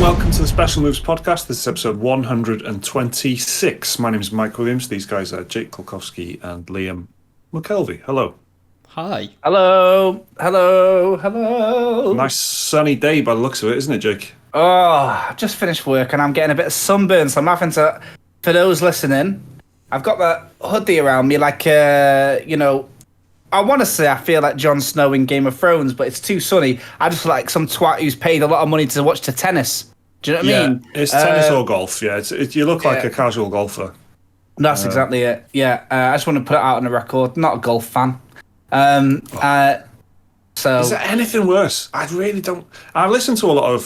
welcome to the Special Moves podcast. This is episode 126. My name is Mike Williams. These guys are Jake Kulkowski and Liam McKelvey. Hello. Hi. Hello. Hello. Hello. Nice sunny day by the looks of it, isn't it, Jake? Oh, I've just finished work and I'm getting a bit of sunburn, so I'm having to, for those listening, I've got that hoodie around me like, I want to say I feel like Jon Snow in Game of Thrones, but it's too sunny. I just feel like some twat who's paid a lot of money to watch the tennis. Do you know what I mean? It's tennis or golf, yeah. You look like a casual golfer. That's exactly it, yeah. I just want to put it out on the record. Not a golf fan. So is there anything worse? I really don't. I listen to a lot of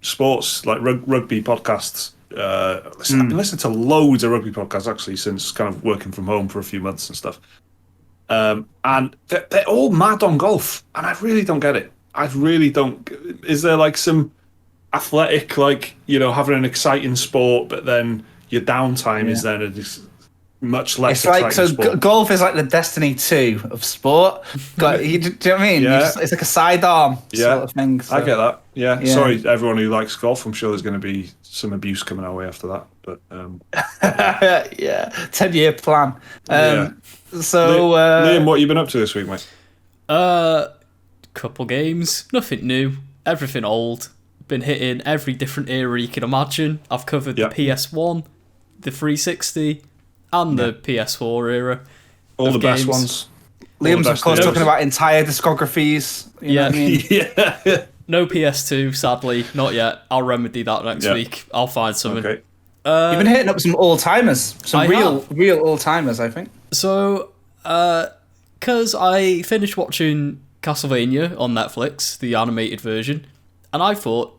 sports, like rugby podcasts. I've been listening to loads of rugby podcasts, actually, since kind of working from home for a few months and stuff. And they're all mad on golf, and I really don't get it. I really don't. Is there like some athletic, like, having an exciting sport, but then your downtime is then much less exciting sport? Golf is like the Destiny 2 of sport. Do you know what I mean? Yeah. It's like a sidearm sort of thing. So. I get that. Yeah. Sorry, everyone who likes golf. I'm sure there's going to be some abuse coming our way after that. But yeah, 10-year plan. So Liam, what have you been up to this week, mate? Couple games, nothing new, everything old. Been hitting every different era you can imagine. I've covered the PS1, the 360, and the PS4 era. All the best ones. Liam's, of course, talking about entire discographies. You know what I mean? Yeah. No PS2, sadly, not yet. I'll remedy that next week. I'll find something. Okay. You've been hitting up some all-timers. Some real all-timers, I think. So, because I finished watching Castlevania on Netflix, the animated version, and I thought,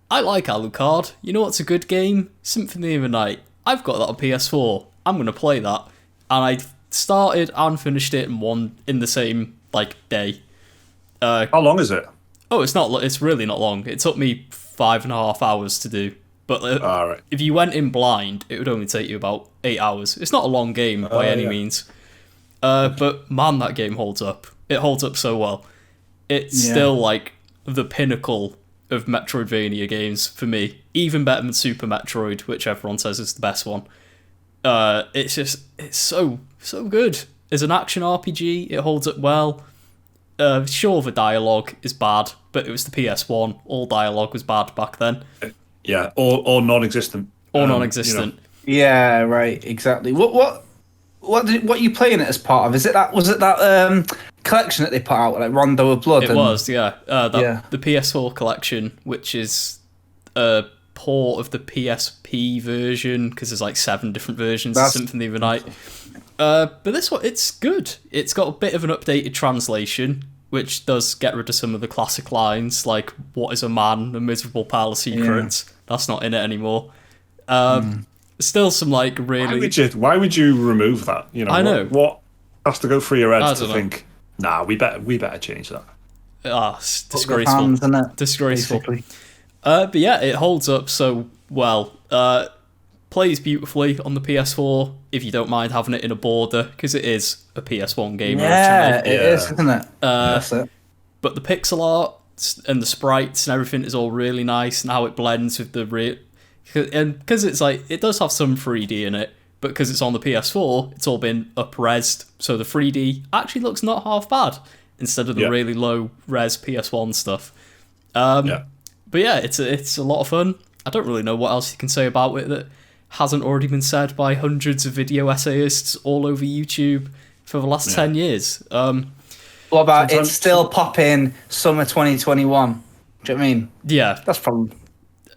I like Alucard. You know what's a good game? Symphony of the Night. I've got that on PS4. I'm going to play that. And I started and finished it in the same, day. How long is it? Oh, it's really not long. It took me 5.5 hours to do. But right. If you went in blind, it would only take you about 8 hours. It's not a long game by any means. But man, that game holds up. It holds up so well. It's still the pinnacle of Metroidvania games for me. Even better than Super Metroid, which everyone says is the best one. It's so good. As an action RPG, it holds up well. Sure, the dialogue is bad, but it was the PS1. All dialogue was bad back then. Yeah, or non-existent. Or non-existent. Yeah, right, exactly. What are you playing it as part of? Was it that collection that they put out, like Rondo of Blood? It was, yeah. The PS4 collection, which is a port of the PSP version, because there's 7 different versions of Symphony of the Night. But this one, it's good. It's got a bit of an updated translation, which does get rid of some of the classic lines, like, what is a man, a miserable pile of secrets. Yeah. That's not in it anymore. Still some, really... Why would you remove that? I know. What has to go through your head to think, nah, we better change that? It's disgraceful. Disgraceful. Basically. But yeah, it holds up so well. Plays beautifully on the PS4 if you don't mind having it in a border, because it is a PS1 game originally. It is, isn't it? That's it. But the pixel art and the sprites and everything is all really nice, and how it blends with the real. And because it's it does have some 3D in it, but because it's on the PS4, it's all been up-resed, so the 3D actually looks not half bad instead of the really low-res PS1 stuff. But yeah, it's a lot of fun. I don't really know what else you can say about it that hasn't already been said by hundreds of video essayists all over YouTube for the last 10 years. What about it's still popping summer 2021? Do you know what I mean? Yeah. That's probably...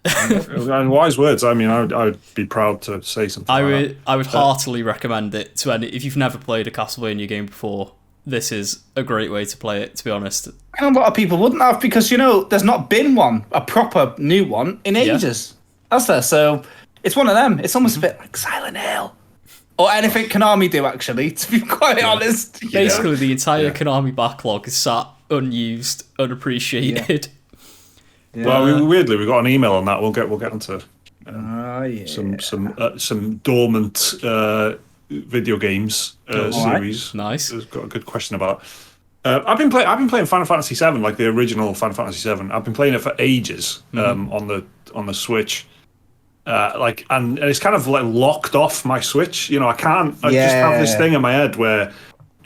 And wise words. I mean, I would be proud to say something I would heartily recommend it to any... If you've never played a Castlevania game before, this is a great way to play it, to be honest. And a lot of people wouldn't have, because, there's not been a proper new one, in ages. Has there? So it's one of them. It's almost a bit like Silent Hill. Or anything Konami do, actually, to be quite honest. Basically, the entire Konami backlog is sat unused, unappreciated. Yeah. Well, weirdly, we got an email on that. We'll get onto some dormant video games series. Nice. We've got a good question about. I've been playing Final Fantasy VII, like the original Final Fantasy VII. I've been playing it for ages on the Switch. And it's kind of like locked off my Switch. I can't. I just have this thing in my head where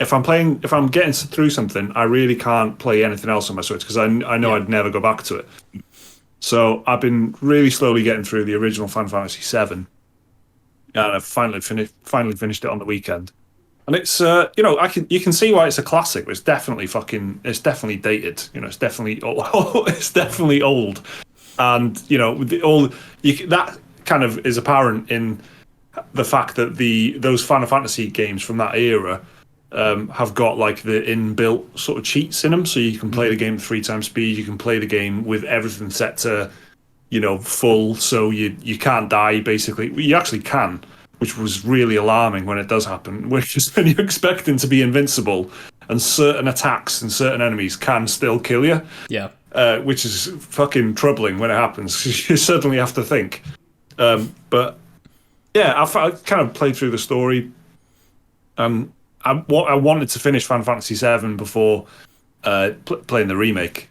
if I'm getting through something, I really can't play anything else on my Switch because I know I'd never go back to it. So I've been really slowly getting through the original Final Fantasy VII, and I've finally finished it on the weekend. And it's you can see why it's a classic, but it's definitely dated. It's definitely it's definitely old, and that kind of is apparent in the fact that those Final Fantasy games from that era have got like the inbuilt sort of cheats in them, so you can play the game 3 times speed. You can play the game with everything set to full, so you can't die. Basically, you actually can. Which was really alarming when it does happen, which is when you're expecting to be invincible and certain attacks and certain enemies can still kill you. Yeah. Which is fucking troubling when it happens. You suddenly have to think. But yeah, I kind of played through the story. I wanted to finish Final Fantasy VII before playing the remake.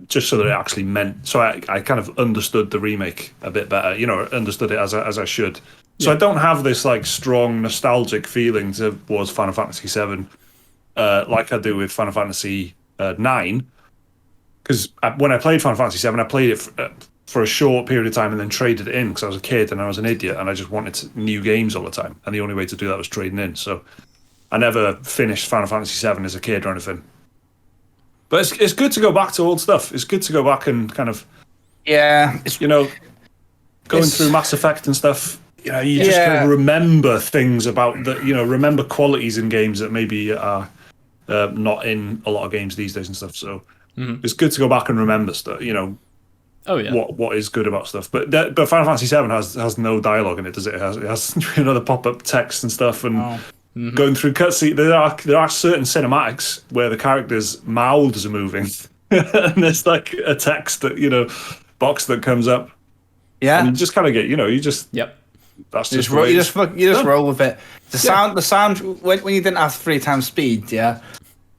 Just so that it actually meant... So I kind of understood the remake a bit better. Understood it as I should. So I don't have this like strong nostalgic feeling towards Final Fantasy VII like I do with Final Fantasy IX. Because when I played Final Fantasy VII, I played it for a short period of time and then traded it in because I was a kid and I was an idiot and I just wanted new games all the time. And the only way to do that was trading in. So I never finished Final Fantasy VII as a kid or anything. But it's good to go back to old stuff. It's good to go back and kind of... Yeah. Going through Mass Effect and stuff... you just kind of remember things about remember qualities in games that maybe are not in a lot of games these days and stuff. So it's good to go back and remember stuff. Oh yeah. What is good about stuff. But Final Fantasy VII has no dialogue in it, does it? It has the pop-up text and stuff and going through cutscenes. There are certain cinematics where the characters' mouths are moving, and there's like a text that box that comes up. Yeah. And you just kind of get Yep. That's just you just roll with it. The sound when you didn't have 3 times speed, the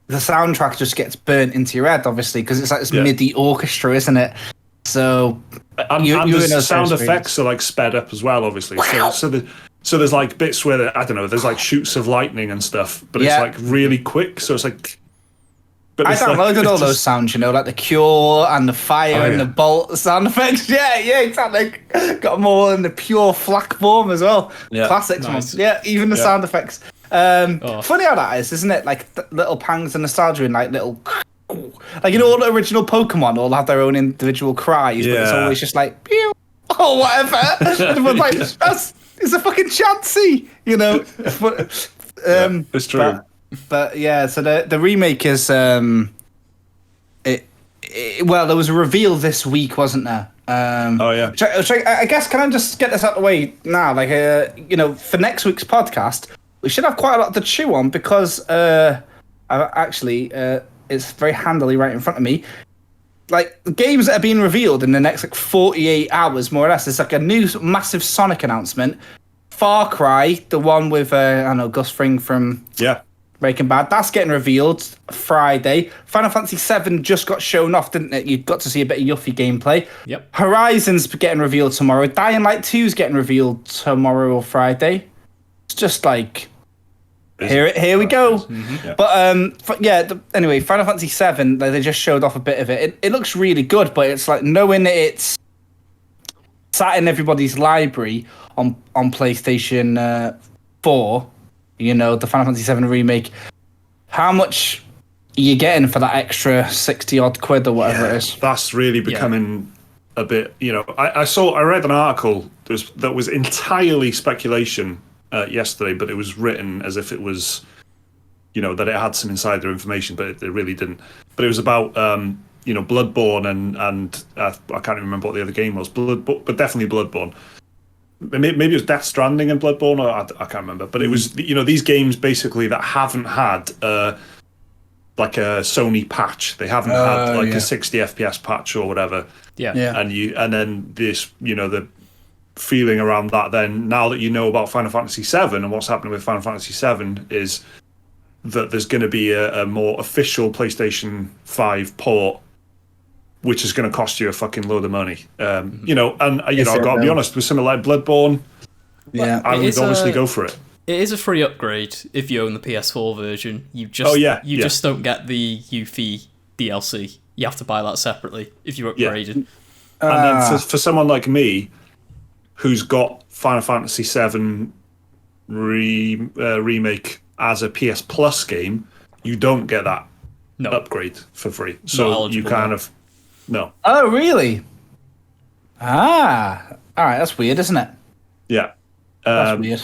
soundtrack just gets burnt into your head, obviously, because it's like this MIDI orchestra, isn't it? So and the sound effects are like sped up as well, obviously. So there's like bits where there's like shoots of lightning and stuff, but it's like really quick. So it's like. I downloaded all those sounds, like the Cure and the fire and the bolt sound effects. Yeah, exactly. Got them all in the pure FLAC form as well. Yeah, classics, nice. Yeah, even the sound effects. Funny how that is, isn't it? Like little pangs of nostalgia and like little, like all the original Pokemon all have their own individual cries, but it's always just like pew or whatever. Everyone's like, it's a fucking Chansey, it's true. But yeah, so the remake is well, there was a reveal this week, wasn't there? I guess can I just get this out of the way now? Like, for next week's podcast, we should have quite a lot to chew on because it's very handily right in front of me. Like the games that are being revealed in the next 48 hours, more or less. It's like a new massive Sonic announcement. Far Cry, the one with Gus Fring from Breaking Bad, that's getting revealed Friday. Final Fantasy VII just got shown off, didn't it? You got to see a bit of Yuffie gameplay. Yep. Horizon's getting revealed tomorrow. Dying Light 2's getting revealed tomorrow or Friday. It's just like, here we go. Mm-hmm. But anyway, Final Fantasy VII, they just showed off a bit of it. It looks really good, but it's like knowing that it's sat in everybody's library on PlayStation 4. The Final Fantasy VII remake. How much are you getting for that extra 60 odd quid or whatever it is? That's really becoming a bit. I read an article that was entirely speculation yesterday, but it was written as if it was, that it had some insider information, but it really didn't. But it was about Bloodborne and I can't remember what the other game was, but definitely Bloodborne. Maybe it was Death Stranding and Bloodborne, or I can't remember. But it was, these games basically that haven't had like a Sony patch. They haven't had like a 60 FPS patch or whatever. Yeah. And then this, the feeling around that. Then now that you know about Final Fantasy VII and what's happening with Final Fantasy VII is that there's going to be a more official PlayStation 5 port, which is going to cost you a fucking load of money. You know, and you know, I've got to be honest, with something like Bloodborne, I would obviously go for it. It is a free upgrade if you own the PS4 version. You just just don't get the Yuffie DLC. You have to buy that separately if you're upgraded. And then for someone like me, who's got Final Fantasy VII remake as a PS Plus game, you don't get that upgrade for free. So you kind of no. Oh, really? All right. That's weird, isn't it? Yeah, that's weird.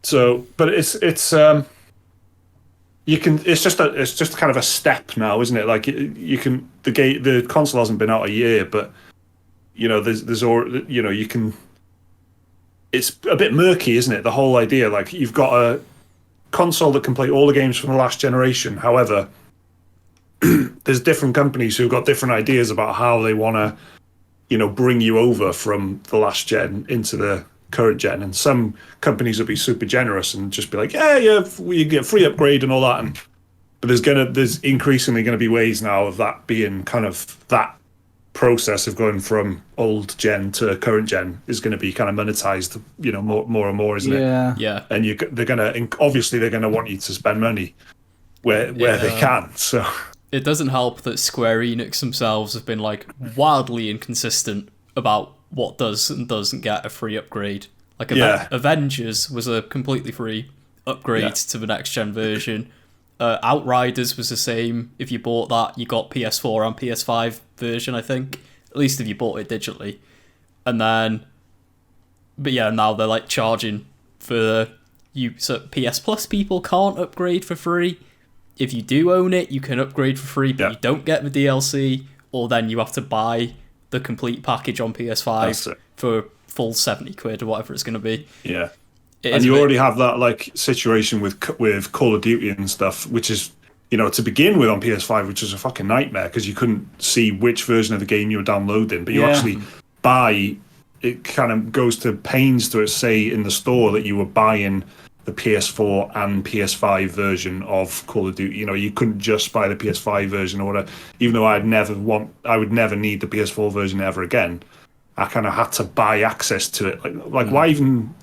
So, but it's you can. It's just kind of a step now, isn't it? Like you can the console hasn't been out a year, but you know there's you know you can. It's a bit murky, isn't it? The whole idea, like you've got a console that can play all the games from the last generation. However, there's different companies who've got different ideas about how they want to, you know, bring you over from the last gen into the current gen. And some companies will be super generous and just be like, yeah, you get free upgrade and all that. But there's increasingly going to be ways now of that being kind of that process of going from old gen to current gen is going to be kind of monetized, you know, more and more, isn't it? Yeah. And they're going to want you to spend money where they can. So it doesn't help that Square Enix themselves have been like wildly inconsistent about what does and doesn't get a free upgrade. Like Avengers was a completely free upgrade to the next gen version. Outriders was the same. If you bought that, you got PS4 and PS5 version, I think. At least if you bought it digitally. And then, but yeah, now they're like charging for you. So PS Plus people can't upgrade for free. If you do own it, you can upgrade for free, but you don't get the DLC, or then you have to buy the complete package on PS5 for full 70 quid or whatever it's going to be. Yeah. And you already have that like situation with Call of Duty and stuff, which is, you know, to begin with on PS5, which is a fucking nightmare because you couldn't see which version of the game you were downloading, but you actually buy, it kind of goes to pains to say in the store that you were buying the PS4 and PS5 version of Call of Duty. You know, you couldn't just buy the PS5 version or whatever, even though I would never need the PS4 version ever again. I kind of had to buy access to it. Like why even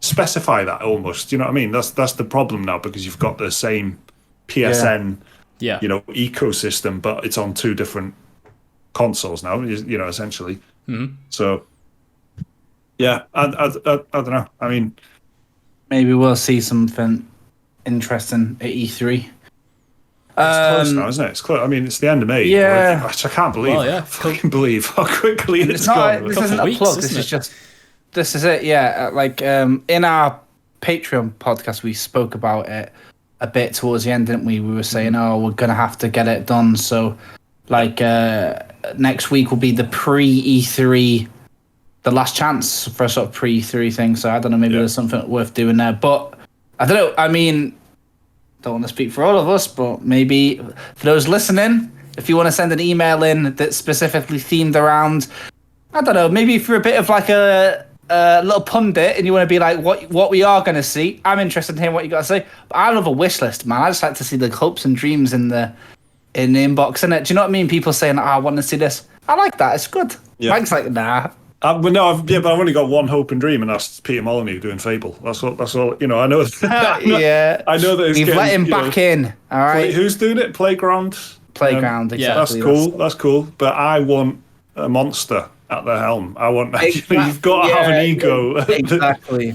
specify that almost? You know what I mean? That's the problem now because you've got the same PSN, you know, ecosystem, but it's on two different consoles now. You know, essentially. Mm-hmm. So, yeah, I don't know. I mean, maybe we'll see something interesting at E3. It's close now, isn't it? It's close. I mean, it's the end of May. Yeah, which I can't believe. Well, I fucking believe how quickly it's gone. This isn't a plug. This is it. Yeah, like in our Patreon podcast, we spoke about it a bit towards the end, didn't we? We were saying, we're gonna have to get it done. So, like next week will be the pre-E3, the last chance for a sort of pre-E3 thing. So I don't know, maybe there's something worth doing there. But I don't know. I mean, don't want to speak for all of us, but maybe for those listening, if you want to send an email in that's specifically themed around, I don't know, maybe if you're a bit of like a little pundit and you want to be like what we are going to see, I'm interested in hearing what you got to say. But I love a wish list, man. I just like to see the hopes and dreams in the inbox, innit? Do you know what I mean? People saying, I want to see this. I like that. It's good. Mike's like, nah. But I've only got one hope and dream, and that's Peter Molyneux doing Fable. That's all. You know, I know. I know that we've let him back in. All right. Who's doing it? Playground. Exactly. That's cool. That's cool. But I want a monster at the helm. I want. You've got to have an ego. Exactly.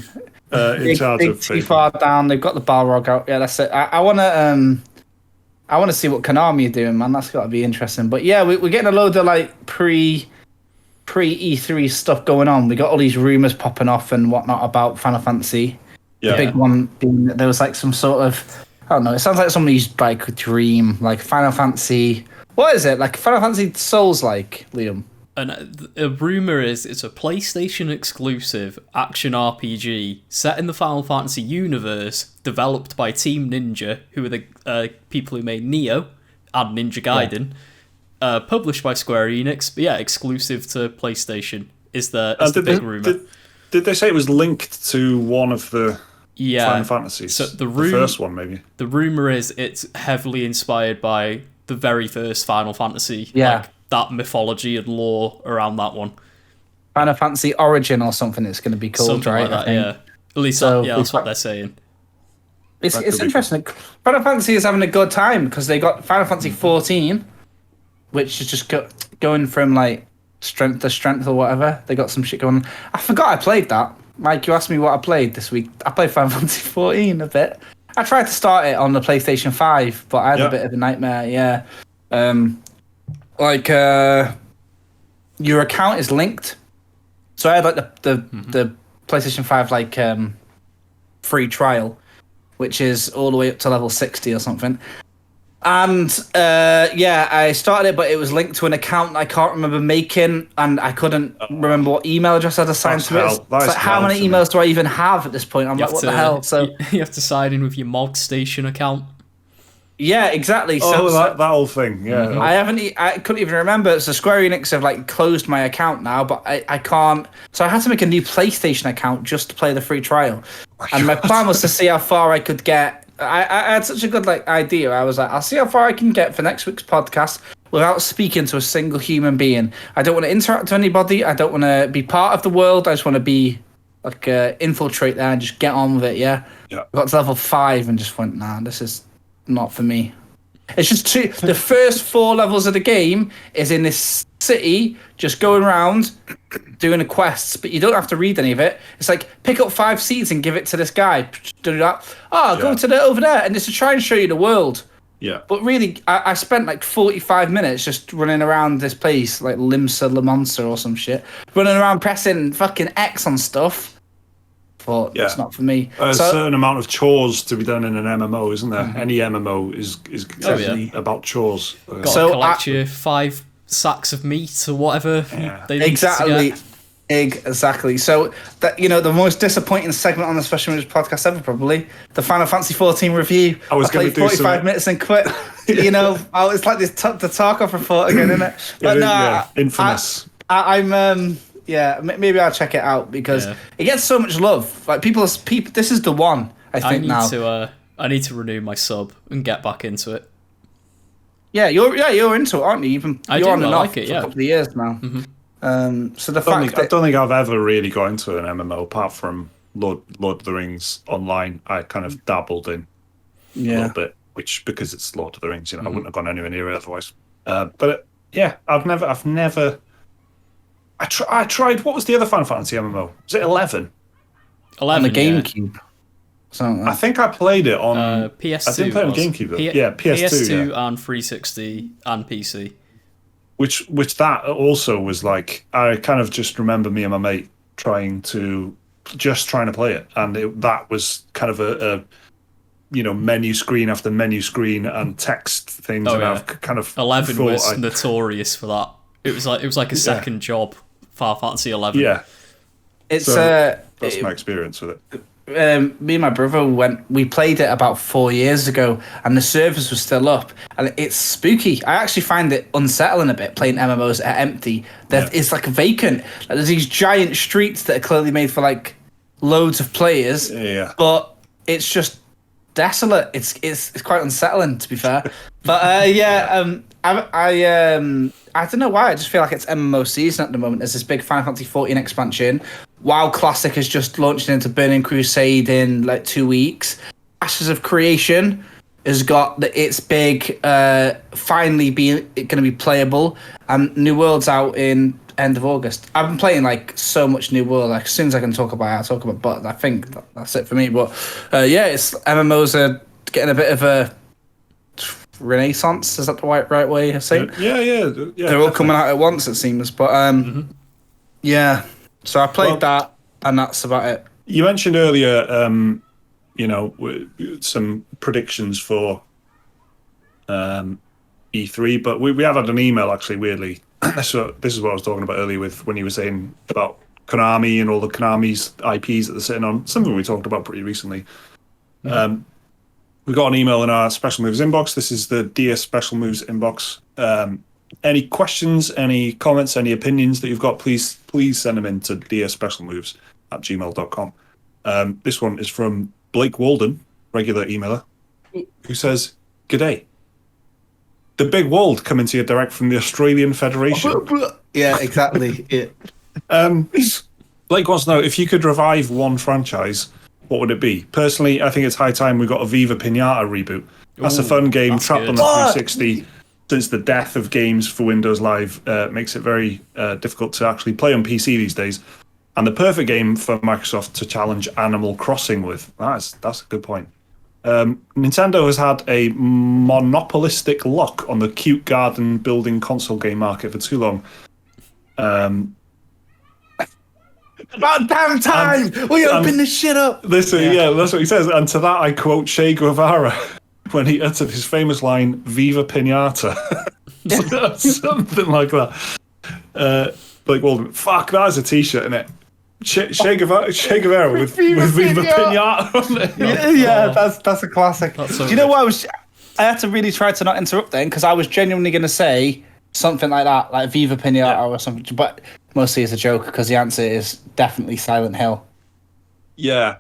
In charge of too far down. They've got the Balrog out. Yeah, that's it. I want to. I want to see what Konami are doing, man. That's got to be interesting. But yeah, we're getting a load of like pre E3 stuff going on. We got all these rumors popping off and whatnot about Final Fantasy. Yeah. The big one being that there was like some sort of, I don't know, it sounds like somebody's like dream, like Final Fantasy. What is it? Like Final Fantasy Souls like, Liam? And a rumor is it's a PlayStation exclusive action RPG set in the Final Fantasy universe, developed by Team Ninja, who are the people who made Neo and Ninja Gaiden. Published by Square Enix, but yeah, exclusive to PlayStation is the big rumor. Did they say it was linked to one of the Final Fantasy. So the first one, maybe. The rumor is it's heavily inspired by the very first Final Fantasy. Yeah. Like that mythology and lore around that one. Final Fantasy Origin or something it's going to be called, Something right? like that, yeah. At least that's what they're saying. It's interesting. Final Fantasy is having a good time because they got Final Fantasy 14, which is just going from like strength to strength or whatever. They got some shit going on. I forgot I played that. Mike, you asked me what I played this week. I played Final Fantasy 14 a bit. I tried to start it on the PlayStation 5, but I had a bit of a nightmare, yeah. Your account is linked. So I had like the PlayStation 5 like free trial, which is all the way up to level 60 or something. And I started it, but it was linked to an account I can't remember making, and I couldn't remember what email address I'd assigned to it. It's like, how many emails do I even have at this point? I'm like, what the hell? So you have to sign in with your Mod Station account. Yeah, exactly. So that whole thing. Yeah, I couldn't even remember. So Square Enix have like closed my account now, but I can't. So I had to make a new PlayStation account just to play the free trial. And my plan was to see how far I could get. I had such a good idea. I was like, I'll see how far I can get for next week's podcast without speaking to a single human being. I don't want to interact with anybody. I don't want to be part of the world. I just want to be like infiltrate there and just get on with it. Yeah. I got to level 5 and just went, nah, this is not for me. It's just the first 4 levels of the game is in this city, just going around doing the quests, but you don't have to read any of it. It's like, pick up 5 seeds and give it to this guy. Do that. Go to over there, and it's to try and show you the world. Yeah. But really, I spent like 45 minutes just running around this place, like Limsa Lamonsa or some shit, running around pressing fucking X on stuff. But it's not for me. A certain amount of chores to be done in an MMO, isn't there? Any MMO is about chores. Got to collect your 5 sacks of meat or whatever. They need exactly. Exactly. So that the most disappointing segment on the Special Moves podcast ever, probably the Final Fantasy 14 review. I was going to do 45 minutes and quit. It's like this the Tarkov report again, isn't it? But infamous. I'm maybe I'll check it out because it gets so much love. Like people. This is the one. I need to renew my sub and get back into it. Yeah, you're into it, aren't you? You're on and off like it, for a couple of years now. Mm-hmm. So the fact I don't think I've ever really got into an MMO apart from Lord of the Rings Online. I kind of dabbled in a little bit, which because it's Lord of the Rings, I wouldn't have gone anywhere near it otherwise. I've never. I tried. What was the other Final Fantasy MMO? Was it 11? 11 on the GameCube. I think I played it on PS2. I didn't play it on GameCube though. PS2 and 360 and PC. Which that also was like, I kind of just remember me and my mate trying to play it, and that was kind of a menu screen after menu screen and text things. I've kind of 11 was notorious for that. It was like a second job. Final Fantasy 11. Yeah, it's that's my experience with it. Me and my brother we played it about 4 years ago, and the servers were still up, and it's spooky. I actually find it unsettling a bit playing MMOs that are empty. It's like vacant. Like, there's these giant streets that are clearly made for like loads of players, but it's just desolate. It's quite unsettling, to be fair. But I don't know why. I just feel like it's MMO season at the moment. There's this big Final Fantasy 14 expansion. WoW Classic has just launched into Burning Crusade in like 2 weeks. Ashes of Creation has got its big, finally going to be playable, and New World's out in end of August. I've been playing like so much New World. Like as soon as I can talk about it, I'll talk about. But I think that's it for me. But it's MMOs are getting a bit of a renaissance. Is that the right way of saying? Yeah. They're all coming out at once, it seems. But yeah. So I played that, and that's about it. You mentioned earlier, some predictions for E3, but we have had an email actually. Weirdly, this is what I was talking about earlier with when you were saying about Konami and all the Konami's IPs that they're sitting on. Something we talked about pretty recently. We got an email in our Special Moves inbox. This is the Dear Special Moves inbox. Any questions, any comments, any opinions that you've got, please send them in to dearspecialmoves@gmail.com. This one is from Blake Walden, regular emailer, who says, "G'day. The big world coming to you direct from the Australian Federation." Yeah, exactly. Yeah. Blake wants to know, if you could revive one franchise, what would it be? Personally, I think it's high time we got a Viva Pinata reboot. That's a fun game, trapped on the 360. Since the death of games for Windows Live makes it very difficult to actually play on PC these days. And the perfect game for Microsoft to challenge Animal Crossing with. That's a good point. Nintendo has had a monopolistic lock on the cute garden building console game market for too long. About damn time! We open this shit up! Listen, yeah, that's what he says. And to that, I quote Che Guevara when he uttered his famous line, "Viva Pinata." Something like that. Blake Walden, fuck, that is a t-shirt, innit? Che Guevara with Viva Pinata on it. Yeah, that's a classic. That's so Do you know what I had to really try to not interrupt then, because I was genuinely going to say something like that, like Viva Pinata or something, but mostly as a joke, because the answer is definitely Silent Hill. Yeah.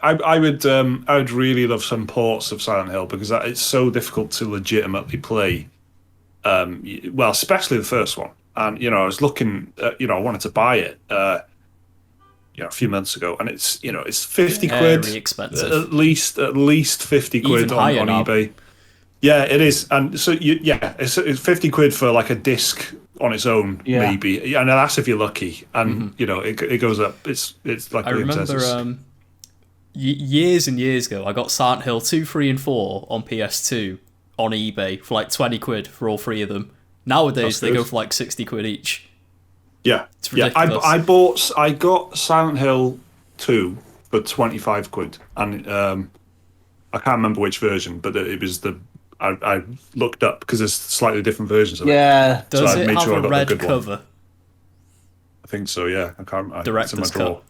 I would really love some ports of Silent Hill, because it's so difficult to legitimately play. Well, especially the first one. And I was looking, I wanted to buy it, a few months ago, and it's 50 quid, Very expensive. at least 50 quid Even on higher now. eBay. Yeah, it is, and so it's 50 quid for like a disc on its own, maybe, and that's if you're lucky, and it goes up. It's like I remember years and years ago, I got Silent Hill 2, 3, and 4 on PS2 on eBay for like 20 quid for all three of them. Nowadays they go for like 60 quid each. Yeah, It's ridiculous. I got Silent Hill 2 for 25 quid, and I can't remember which version, but it was I looked up because there's slightly different versions of it. Yeah. Does So I it made have sure I a got the red good one. cover? I think so. Yeah, I can't. It's in my Director's drawer. cut.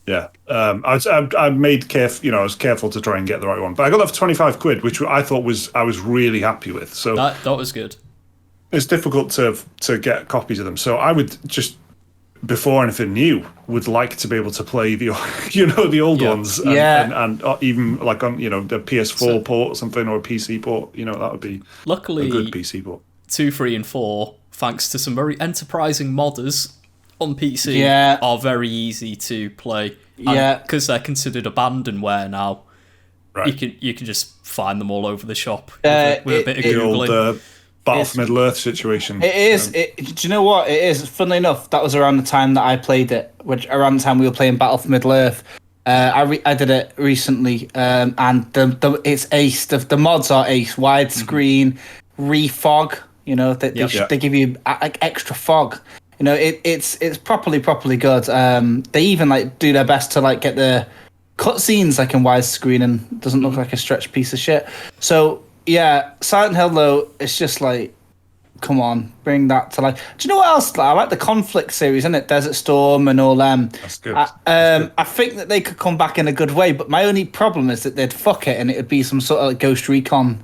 Yeah, I made careful. I was careful to try and get the right one, but I got that for 25 quid, which I thought I was really happy with. So That was good. it's difficult to get copies of them. So I would just, before anything new, would like to be able to play the the old ones, and even like on the PS4 port or something, or a PC port. That would be Luckily, a good PC port. 2, 3, and 4, thanks to some very enterprising modders on PC, are very easy to play. Yeah, because they're considered abandonware now. Right. You can just find them all over the shop with a bit of The googling. old Battle for Middle Earth situation. it is. Do you know what it is? Funnily enough, that was around the time that I played it, which around the time we were playing Battle for Middle Earth. I did it recently, and it's ace. The mods are ace. Widescreen, refog. They give you extra fog. It's properly good. They even do their best to get the cutscenes in widescreen and doesn't look like a stretched piece of shit. So yeah, Silent Hill though, it's just come on, bring that to life. Do you know what else? I like the Conflict series, isn't it? Desert Storm and all them. That's good. I think that they could come back in a good way, but my only problem is that they'd fuck it and it would be some sort of Ghost Recon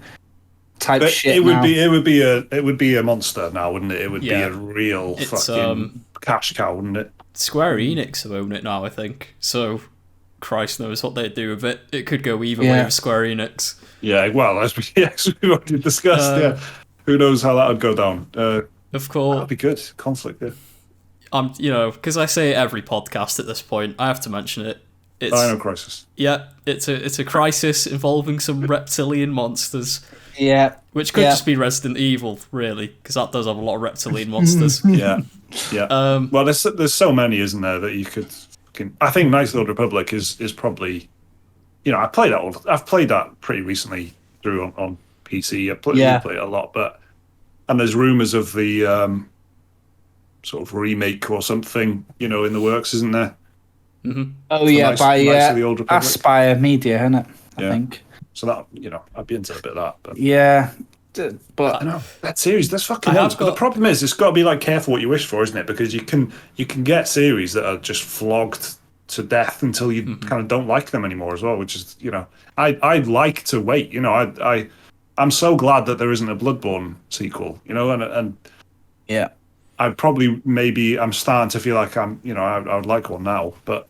type shit. It would be a monster now, wouldn't it? It would be a real It's, fucking cash cow, wouldn't it? Square Enix own it now, I think. So Christ knows what they'd do with it. It could go either way with Square Enix. Yeah, well, as we already discussed, who knows how that would go down? Of course, that'd be good. Conflict, because I say it every podcast at this point, I have to mention it. It's Dino Crisis. Yeah, it's a crisis involving some reptilian monsters. Yeah, which could just be Resident Evil, really, because that does have a lot of reptilian monsters. Yeah. Well, there's so many, isn't there, that you could. I think Knights of the Old Republic is probably. I've played that pretty recently through on PC. I played it a lot, and there's rumors of the sort of remake or something, in the works, isn't there? Mm-hmm. Oh yeah, by Aspire Media, isn't it? I think. So that I'd be into a bit of that. But yeah, but I know that series. There's fucking loads. But the problem is, it's got to be careful what you wish for, isn't it? Because you can get series that are just flogged to death until you kind of don't like them anymore as well. Which is I'd like to wait. I'm so glad that there isn't a Bloodborne sequel. And yeah, I'm starting to feel like I would like one now, but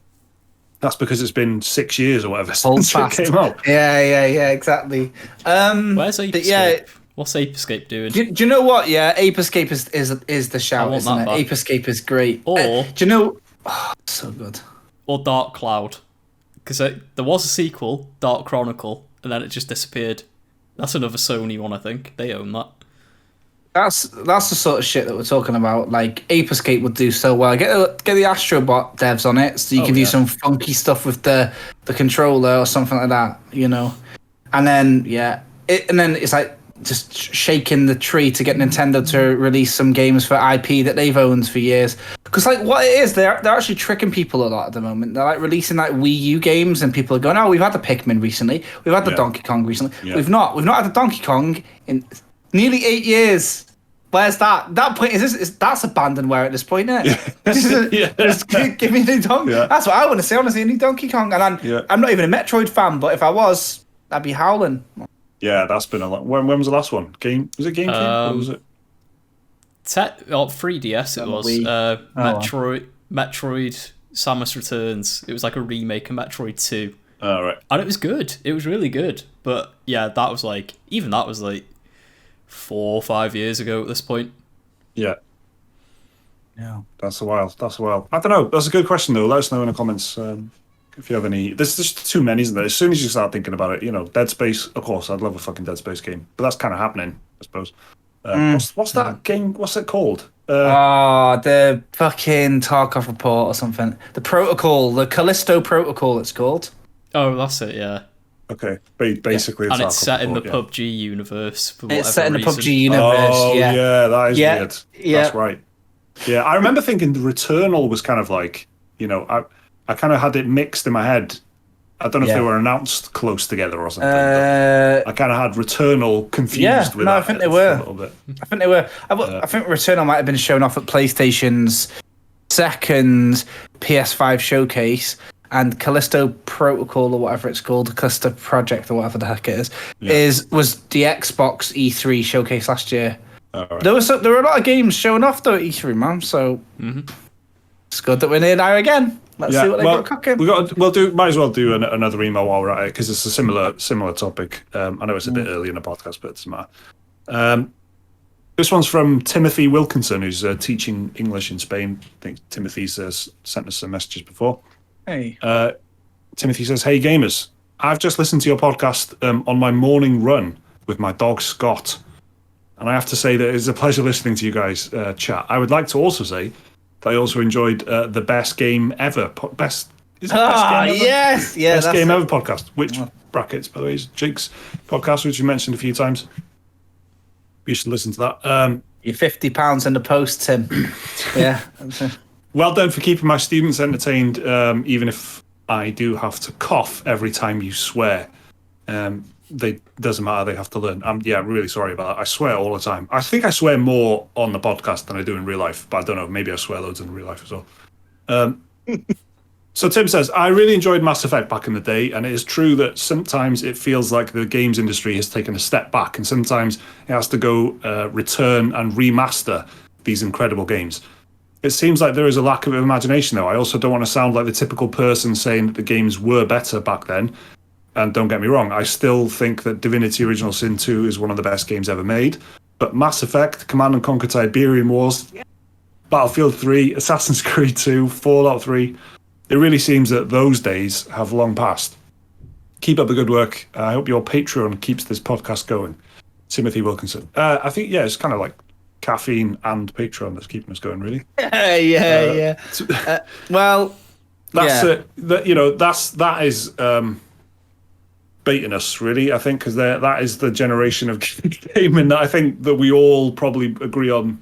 That's because it's been 6 years or whatever Hold since fast. it came out. Yeah, exactly. Where's Ape Escape? Yeah. What's Ape Escape doing? Do you know what? Yeah, Ape Escape is the shout, want isn't that it? back. Ape Escape is great. Or- do you know? Oh, so good. Or Dark Cloud? Because there was a sequel, Dark Chronicle, and then it just disappeared. That's another Sony one, I think. They own that. That's the sort of shit that we're talking about. Like Ape Escape would do so well. Get the Astrobot devs on it, so you can do some funky stuff with the controller or something like that, you know. And then then it's like just shaking the tree to get Nintendo to release some games for IP that they've owned for years. Because like what it is, they're actually tricking people a lot at the moment. They're like releasing like Wii U games, and people are going, "Oh, we've had the Pikmin recently. We've had the Donkey Kong recently. Yeah. We've not had the Donkey Kong in nearly 8 years." Where's that? That point that's abandonware at this point, isn't it? Just give me a new Donkey. Yeah. That's what I want to see. I want to see a new Donkey Kong. And I'm not even a Metroid fan, but if I was, I'd be howling. Yeah, that's been a lot. When was the last one? Was it GameCube or was it? 3DS it was. Metroid Samus Returns. It was like a remake of Metroid 2. Oh, right. And it was good. It was really good. But yeah, that was like 4 or 5 years ago at this point. Yeah. Yeah. That's a while. I don't know. That's a good question, though. Let us know in the comments if you have any. There's just too many, isn't there? As soon as you start thinking about it, you know, Dead Space, of course, I'd love a fucking Dead Space game. But that's kind of happening, I suppose. What's that game? What's it called? The fucking Tarkov report or something. The protocol, the Callisto Protocol, it's called. Oh, that's it, yeah. Okay, basically, And it's set in the report, PUBG universe for whatever It's set in the reason. PUBG universe. Oh, yeah, that is weird. Yeah. That's right. Yeah, I remember thinking the Returnal was kind of like, you know, I kind of had it mixed in my head. I don't know if they were announced close together or something. But I kind of had Returnal confused with that. I think they were. A little bit. I think they were. I think Returnal might have been shown off at PlayStation's second PS5 showcase, and Callisto Protocol or whatever it's called, Callisto Project or whatever the heck it is, was the Xbox E3 showcase last year. Right. There were a lot of games showing off though at E3, man. So it's good that we're near now again. Let's see what they've got cooking. Might as well do another email while we're at it, because it's a similar topic. I know it's a bit early in the podcast, but it doesn't matter. This one's from Timothy Wilkinson, who's teaching English in Spain. I think Timothy's sent us some messages before. Hey. Timothy says, "Hey gamers, I've just listened to your podcast on my morning run with my dog Scott, and I have to say that it's a pleasure listening to you guys chat. I would like to also say that I also enjoyed the best game ever. Best game ever? Yes, best game ever podcast. Which brackets, by the way, is Jake's podcast, which you mentioned a few times. You should listen to that. You're £50 in the post, Tim. Yeah. Well done for keeping my students entertained, even if I do have to cough every time you swear. Doesn't matter, they have to learn. I'm really sorry about that. I swear all the time. I think I swear more on the podcast than I do in real life, but I don't know, maybe I swear loads in real life as well. So Tim says, I really enjoyed Mass Effect back in the day, and it is true that sometimes it feels like the games industry has taken a step back, and sometimes it has to go return and remaster these incredible games. It seems like there is a lack of imagination, though. I also don't want to sound like the typical person saying that the games were better back then. And don't get me wrong, I still think that Divinity Original Sin 2 is one of the best games ever made. But Mass Effect, Command & Conquer Tiberium Wars, Battlefield 3, Assassin's Creed 2, Fallout 3, it really seems that those days have long passed. Keep up the good work. I hope your Patreon keeps this podcast going. Timothy Wilkinson. I think, it's kind of like caffeine and Patreon that's keeping us going, really. Yeah. Well, that's it. That is baiting us, really. I think because that is the generation of gaming that I think that we all probably agree on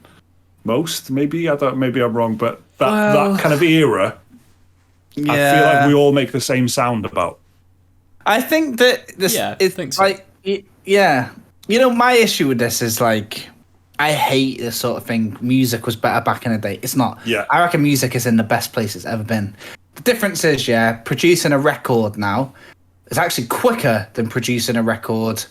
most. Maybe I'm wrong, but that kind of era, I feel like we all make the same sound about. I think that this is like, my issue with this is like, I hate this sort of thing. Music was better back in the day. It's not. Yeah. I reckon music is in the best place it's ever been. The difference is, producing a record now is actually quicker than producing a record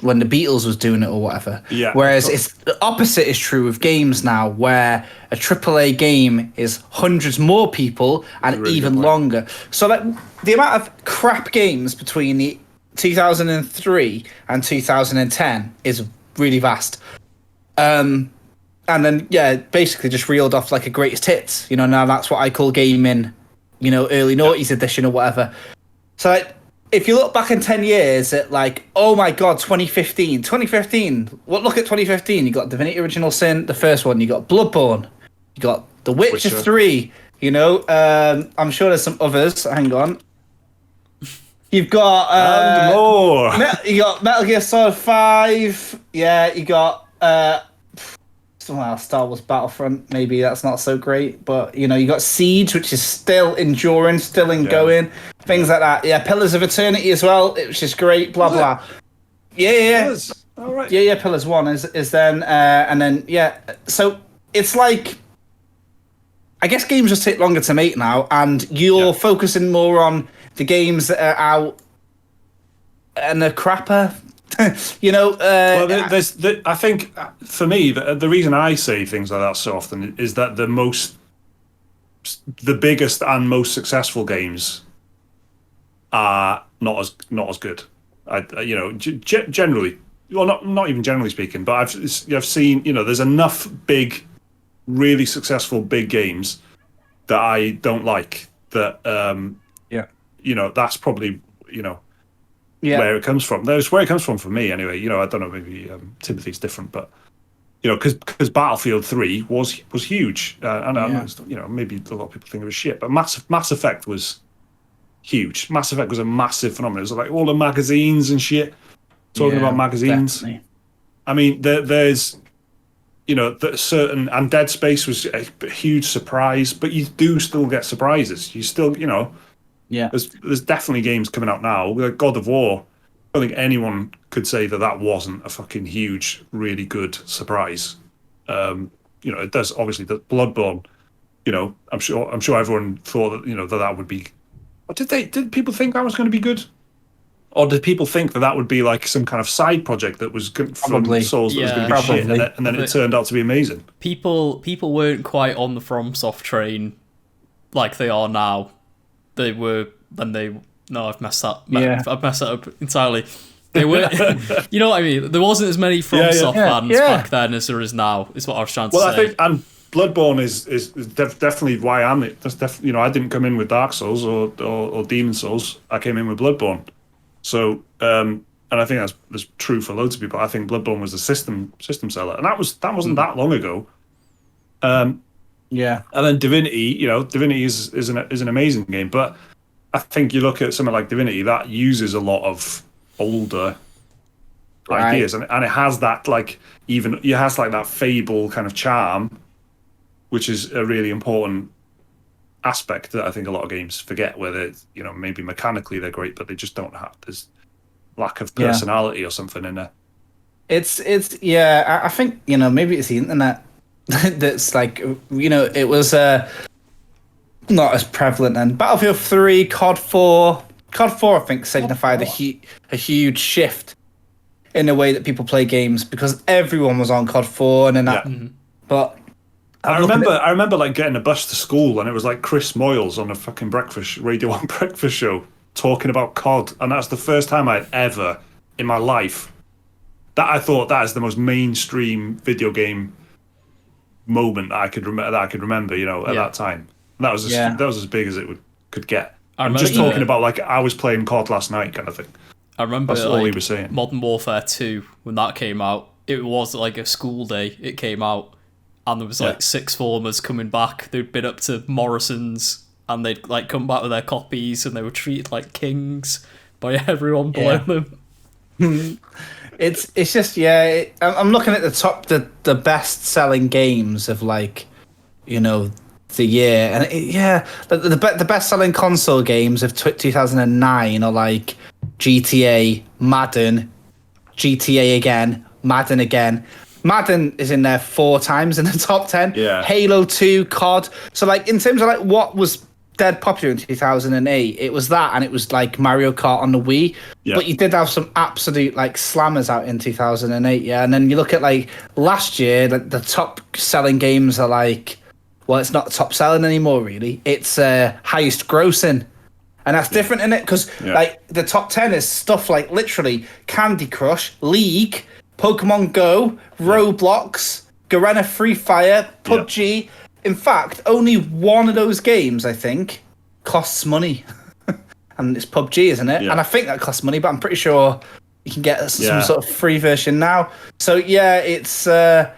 when the Beatles was doing it or whatever. Yeah. Whereas it's the opposite is true with games now, where a AAA game is hundreds more people and Really even longer. So like the amount of crap games between the 2003 and 2010 is really vast. And then basically just reeled off like a greatest hits. You know, now that's what I call gaming. You know, early noughties edition or whatever. So like, if you look back in 10 years at like, oh my God, 2015. Look at 2015. You got Divinity Original Sin, the first one. You got Bloodborne. You got The Witcher 3. You know, I'm sure there's some others. Hang on. You've got and more. You got Metal Gear Solid 5. Yeah, you got Star Wars Battlefront. Maybe that's not so great, but you know, you got Siege, which is still enduring, still going. Things like that. Yeah, Pillars of Eternity as well, which is great. Blah blah. Yeah. Pillars. All right. Yeah. Pillars 1 is then, and then So it's like, I guess games just take longer to make now, and you're focusing more on the games that are out and the crapper. You know, I think for me, the reason I say things like that so often is that the biggest and most successful games are not as good. Generally, well, not even generally speaking, but I've seen, you know, there's enough big, really successful big games that I don't like. That you know, that's probably, you know, where it comes from. That's where it comes from for me, anyway. You know, I don't know, maybe Timothy's different, but you know, because Battlefield 3 was huge, and you know, maybe a lot of people think it was shit, but Mass Effect was huge. Mass Effect was a massive phenomenon. It was like all the magazines and shit talking about magazines. Definitely. I mean, there's, you know, certain, and Dead Space was a huge surprise, but you do still get surprises. You still, you know. Yeah, there's definitely games coming out now. Like God of War, I don't think anyone could say that wasn't a fucking huge, really good surprise. You know, it does obviously the Bloodborne. You know, I'm sure everyone thought that, you know, that would be. Or did people think that was going to be good? Or did people think that would be like some kind of side project that was good from Souls that was going to be shit, and then it turned out to be amazing? People weren't quite on the FromSoft train like they are now. They were when they. No, I've messed that. I've messed that up entirely. They were. You know what I mean? There wasn't as many FromSoft fans back then as there is now. Is what I was trying to say. Well, I think, and Bloodborne is definitely why I'm. That's definitely, you know, I didn't come in with Dark Souls or Demon Souls. I came in with Bloodborne. So, and I think that's true for loads of people. I think Bloodborne was a system seller, and that wasn't that long ago. Yeah, and then Divinity, you know, Divinity is an amazing game, but I think you look at something like Divinity that uses a lot of older ideas, and it has that that Fable kind of charm, which is a really important aspect that I think a lot of games forget. Where they, you know, maybe mechanically they're great, but they just don't have this lack of personality or something in there. It's I think, you know, maybe it's the internet. That's like, you know, it was not as prevalent then. Battlefield 3, COD 4 I think signified a huge shift in the way that people play games, because everyone was on COD 4 and then that. But I remember like getting a bus to school and it was like Chris Moyles on a fucking Radio 1 breakfast show talking about COD, and that's the first time I'd ever in my life that I thought that is the most mainstream video game moment that I could remember, you know, at that time. And that was as big as it could get. I'm just talking about like I was playing COD last night kind of thing. I remember that's all he was saying. Modern Warfare 2, when that came out, it was like a school day. It came out, and there was like sixth formers coming back. They'd been up to Morrison's, and they'd like come back with their copies, and they were treated like kings by everyone below them. It's just I'm looking at the best selling games of, like, you know, the year, and the best selling console games of 2009 are like GTA, Madden, GTA again, Madden again. Madden is in there 4 times in the top 10. Yeah. Halo 2, COD. So like in terms of like what was dead popular in 2008, it was that, and it was like Mario Kart on the Wii. Yeah. But you did have some absolute like slammers out in 2008, yeah. And then you look at like last year, the top selling games are like, well, it's not top selling anymore, really. It's highest grossing. And that's different, isn't it? Because like the top 10 is stuff like literally Candy Crush, League, Pokemon Go, Roblox, Garena Free Fire, PUBG. In fact, only one of those games, I think, costs money. And it's PUBG, isn't it? Yeah. And I think that costs money, but I'm pretty sure you can get some sort of free version now. So yeah, it's a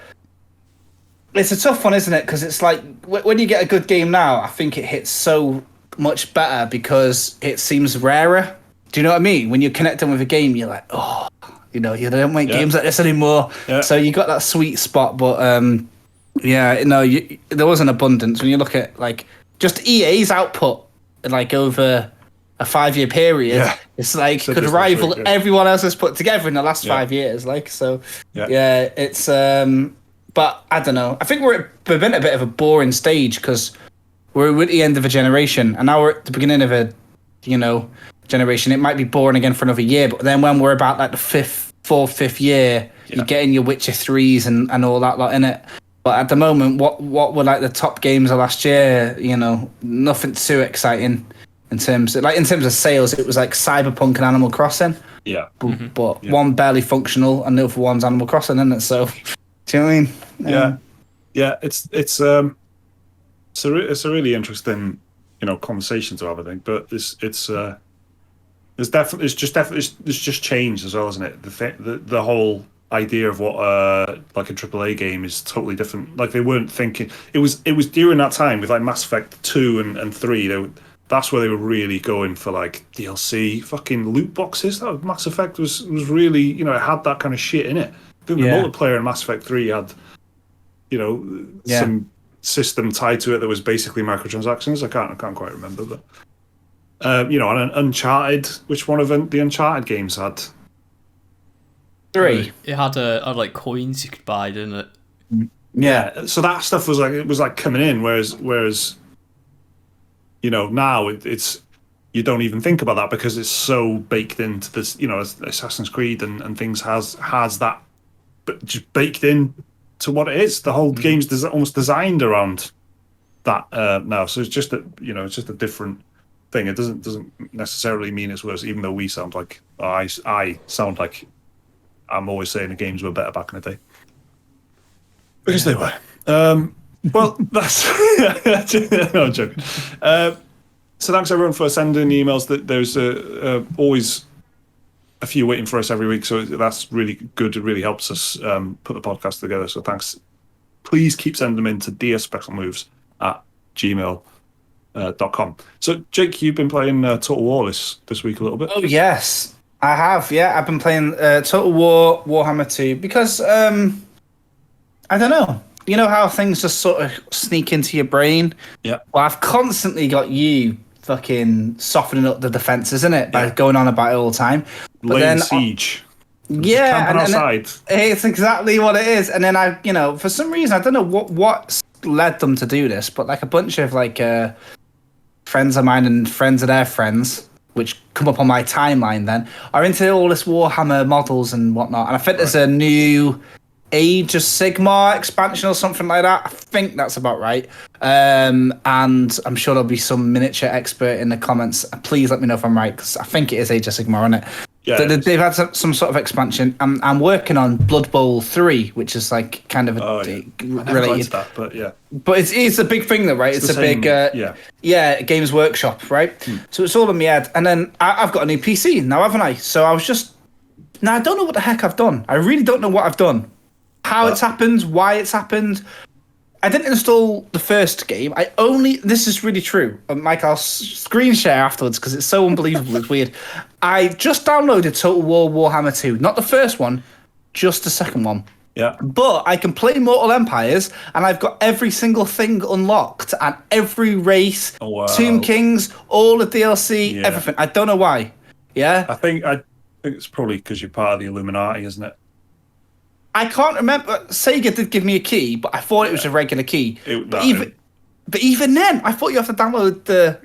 tough one, isn't it? Because it's like when you get a good game now, I think it hits so much better because it seems rarer. Do you know what I mean? When you're connecting with a game, you're like, oh, you don't make games like this anymore. Yeah. So you got that sweet spot, but there was an abundance when you look at like just EA's output like over a 5-year period. Yeah. It's like could rival everyone else has put together in the last 5 years. Like so, it's but I don't know. I think we've been at a bit of a boring stage because we're at the end of a generation, and now we're at the beginning of a, generation. It might be boring again for another year, but then when we're about like the fifth year, you're getting your Witcher 3s and all that lot in it. But at the moment, what were like the top games of last year? Nothing too exciting in terms of sales. It was like Cyberpunk and Animal Crossing. Yeah. But one barely functional, and the other one's Animal Crossing, isn't it? So, do you know what I mean? Yeah. It's a really interesting, conversation to have, I think. But it's just changed as well, isn't it? The whole idea of what like a AAA game is totally different. Like they weren't thinking it was during that time with like Mass Effect 2 and 3. That's where they were really going for like DLC, fucking loot boxes. That Mass Effect was really, it had that kind of shit in it. I think the multiplayer in Mass Effect 3 had, some system tied to it that was basically microtransactions. I can't quite remember, but and Uncharted. Which one of the Uncharted games had? 3. It had like coins you could buy, didn't it? Yeah. So that stuff was like coming in, whereas now it's you don't even think about that because it's so baked into this. Assassin's Creed and things has that, but just baked in to what it is. The whole game's almost designed around that now. So it's just it's just a different thing. It doesn't necessarily mean it's worse, even though we sound like I sound like I'm always saying the games were better back in the day, because they were. Well, that's no, I'm joking. So thanks everyone for sending emails. That there's always a few waiting for us every week, so that's really good. It really helps us put the podcast together. So thanks. Please keep sending them in to dsspecialmoves@gmail.com. So Jake, you've been playing Total War this week a little bit. Oh yes, I have. Yeah, I've been playing Total War Warhammer 2 because I don't know. You know how things just sort of sneak into your brain? Yeah. Well, I've constantly got you fucking softening up the defenses, isn't it? By going on about it all the time. But laying siege. Yeah. Camping outside. It's exactly what it is. And then for some reason, I don't know what led them to do this, but like a bunch of like friends of mine and friends of their friends, which come up on my timeline then, are into all this Warhammer models and whatnot. And I think there's a new Age of Sigmar expansion or something like that. I think that's about right. And I'm sure there'll be some miniature expert in the comments. Please let me know if I'm right, because I think it is Age of Sigmar, isn't it? Yeah. They've had some sort of expansion. I'm working on Blood Bowl 3, which is like kind of related. That, but yeah. But it's a big thing though, right? It's a big Games Workshop, right? So it's all in my head. And then I've got a new PC now, haven't I? So I was I don't know what the heck I've done. I really don't know what I've done. How it's happened, why it's happened. I didn't install the first game. This is really true. Mike, I'll screen share afterwards because it's so unbelievable. It's weird. I just downloaded Total War Warhammer 2. Not the first one, just the second one. Yeah. But I can play Mortal Empires, and I've got every single thing unlocked, and every race, Tomb Kings, all the DLC, everything. I don't know why. Yeah? I think it's probably because you're part of the Illuminati, isn't it? I can't remember. Sega did give me a key, but I thought it was a regular key. But even then, I thought you have to download the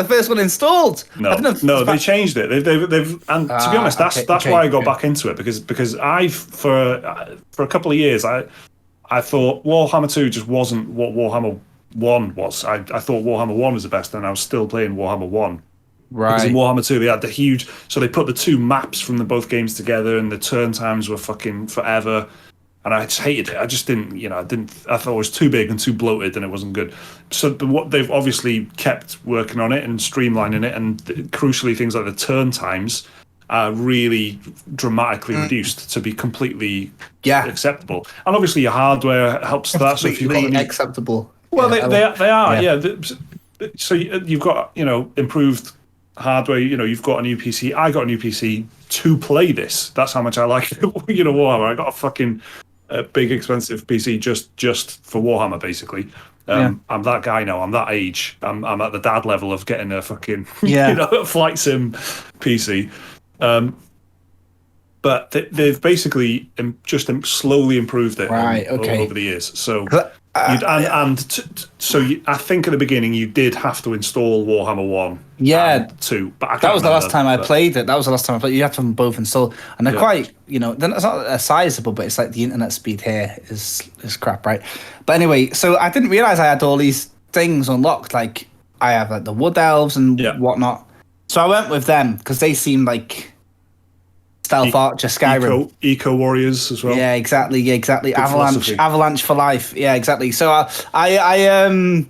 first one installed. No, they changed it. They've and to be honest, that's why I got back into it because I've for a couple of years I thought Warhammer 2 just wasn't what Warhammer 1 was. I thought Warhammer 1 was the best, and I was still playing Warhammer 1. Right. Because in Warhammer 2 they had the huge, so they put the two maps from both games together, and the turn times were fucking forever. And I just hated it. I just didn't, I thought it was too big and too bloated, and it wasn't good. So what they've obviously kept working on it and streamlining it, and crucially things like the turn times are really dramatically reduced to be completely acceptable. And obviously your hardware helps that. So if you've got acceptable. Well, they are, yeah. So you've got, improved hardware. You've got a new PC. I got a new PC to play this. That's how much I like it. Warhammer. I got a fucking big expensive PC just for Warhammer, basically. I'm that guy now. I'm that age. I'm at the dad level of getting a fucking flight sim PC. But they've basically just slowly improved it over the years. So I think at the beginning you did have to install Warhammer 1 and 2. But that was the last time I played it. You have to have them both installed. And they're quite, they're not sizable, but it's like the internet speed here is crap, right? But anyway, so I didn't realise I had all these things unlocked. Like, I have like the Wood Elves and whatnot. So I went with them because they seemed like Stealth Archer, Skyrim, Eco Warriors as well. Yeah, exactly. Good Avalanche for life. Yeah, exactly. So and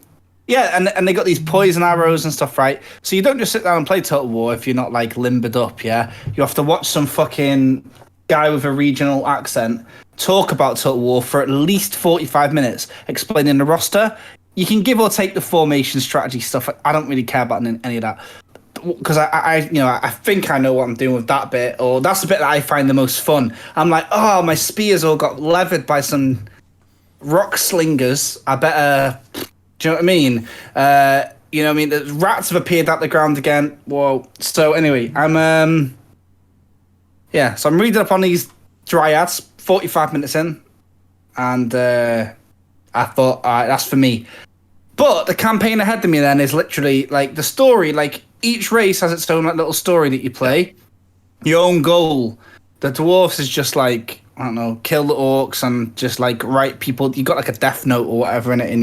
they got these poison arrows and stuff, right? So you don't just sit down and play Total War if you're not like limbered up. Yeah, you have to watch some fucking guy with a regional accent talk about Total War for at least 45 minutes, explaining the roster. You can give or take the formation strategy stuff. I don't really care about any of that. Because I think I know what I'm doing with that bit, or that's the bit that I find the most fun. I'm like, oh, my spears all got levered by some rock slingers. I better, do you know what I mean? The rats have appeared out the ground again. Whoa. So anyway, so I'm reading up on these dryads, 45 minutes in, and I thought, all right, that's for me. But the campaign ahead of me then is literally like the story, like each race has its own like little story that you play. Your own goal. The dwarves is just like, I don't know, kill the orcs and just like write people. You got like a death note or whatever in it in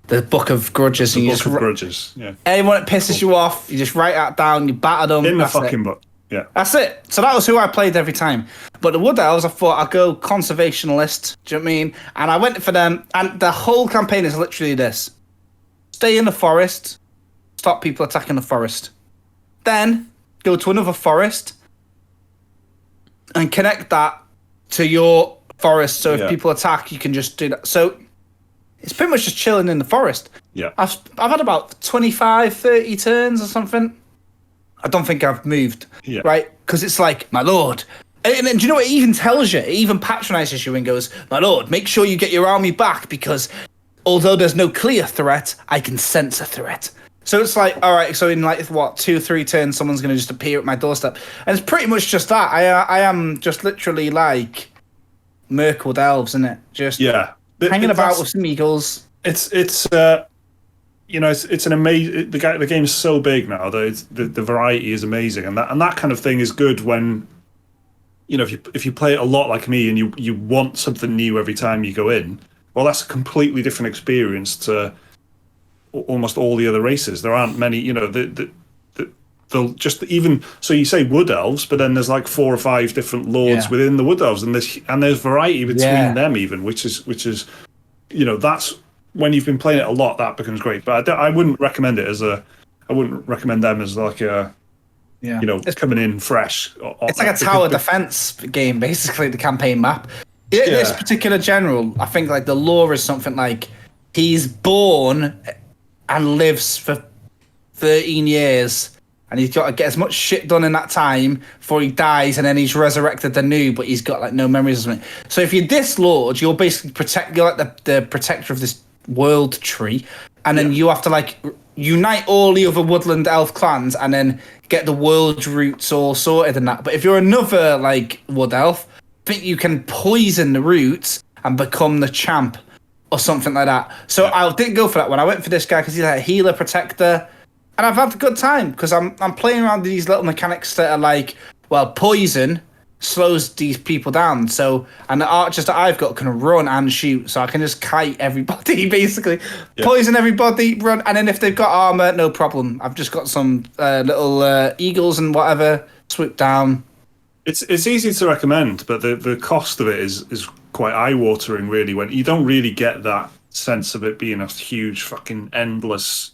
the book of grudges. The book of grudges, yeah. Anyone that pisses you off, you just write that down, you batter them. In the fucking book, yeah. That's it. So that was who I played every time. But the Wood Elves, I thought I'd go conservationalist. Do you know what I mean? And I went for them, and the whole campaign is literally this. Stay in the forest, stop people attacking the forest. Then go to another forest and connect that to your forest. So if people attack, you can just do that. So it's pretty much just chilling in the forest. Yeah. I've had about 25, 30 turns or something. I don't think I've moved. Yeah. Right? Because it's like, my lord. And do you know what it even tells you? It even patronizes you and goes, my lord, make sure you get your army back because although there's no clear threat, I can sense a threat. So it's like, all right, so in like, 2 or 3 turns, someone's going to just appear at my doorstep. And it's pretty much just that. I am just literally like Mirkwood Elves, isn't it? Just hanging about with some eagles. It's an amazing... The game's so big now that the variety is amazing. And that kind of thing is good when, if you play it a lot like me and you want something new every time you go in, well, that's a completely different experience to almost all the other races. There aren't many, they'll just even. So you say Wood Elves, but then there's like 4 or 5 different lords within the Wood Elves, and there's variety between them even, which is that's when you've been playing it a lot, that becomes great. But I wouldn't recommend it I wouldn't recommend them as like a. It's coming in fresh. It's like a tower defense game, basically, the campaign map. This particular general, I think like the lore is something like he's born and lives for 13 years and he's got to get as much shit done in that time before he dies and then he's resurrected anew, but he's got like no memories or something. So if you're this lord, you're basically you're like the protector of this world tree, and then you have to like unite all the other woodland elf clans and then get the world roots all sorted and that. But if you're another like wood elf, I think you can poison the roots and become the champ or something like that. So I didn't go for that one. I went for this guy because he's like a healer protector, and I've had a good time because I'm playing around with these little mechanics that are like, well, poison slows these people down. So, and the archers that I've got can run and shoot, so I can just kite everybody basically, poison everybody, run, and then if they've got armor, no problem. I've just got some little eagles and whatever, swoop down. It's easy to recommend, but the cost of it is quite eye-watering, really, when you don't really get that sense of it being a huge fucking endless,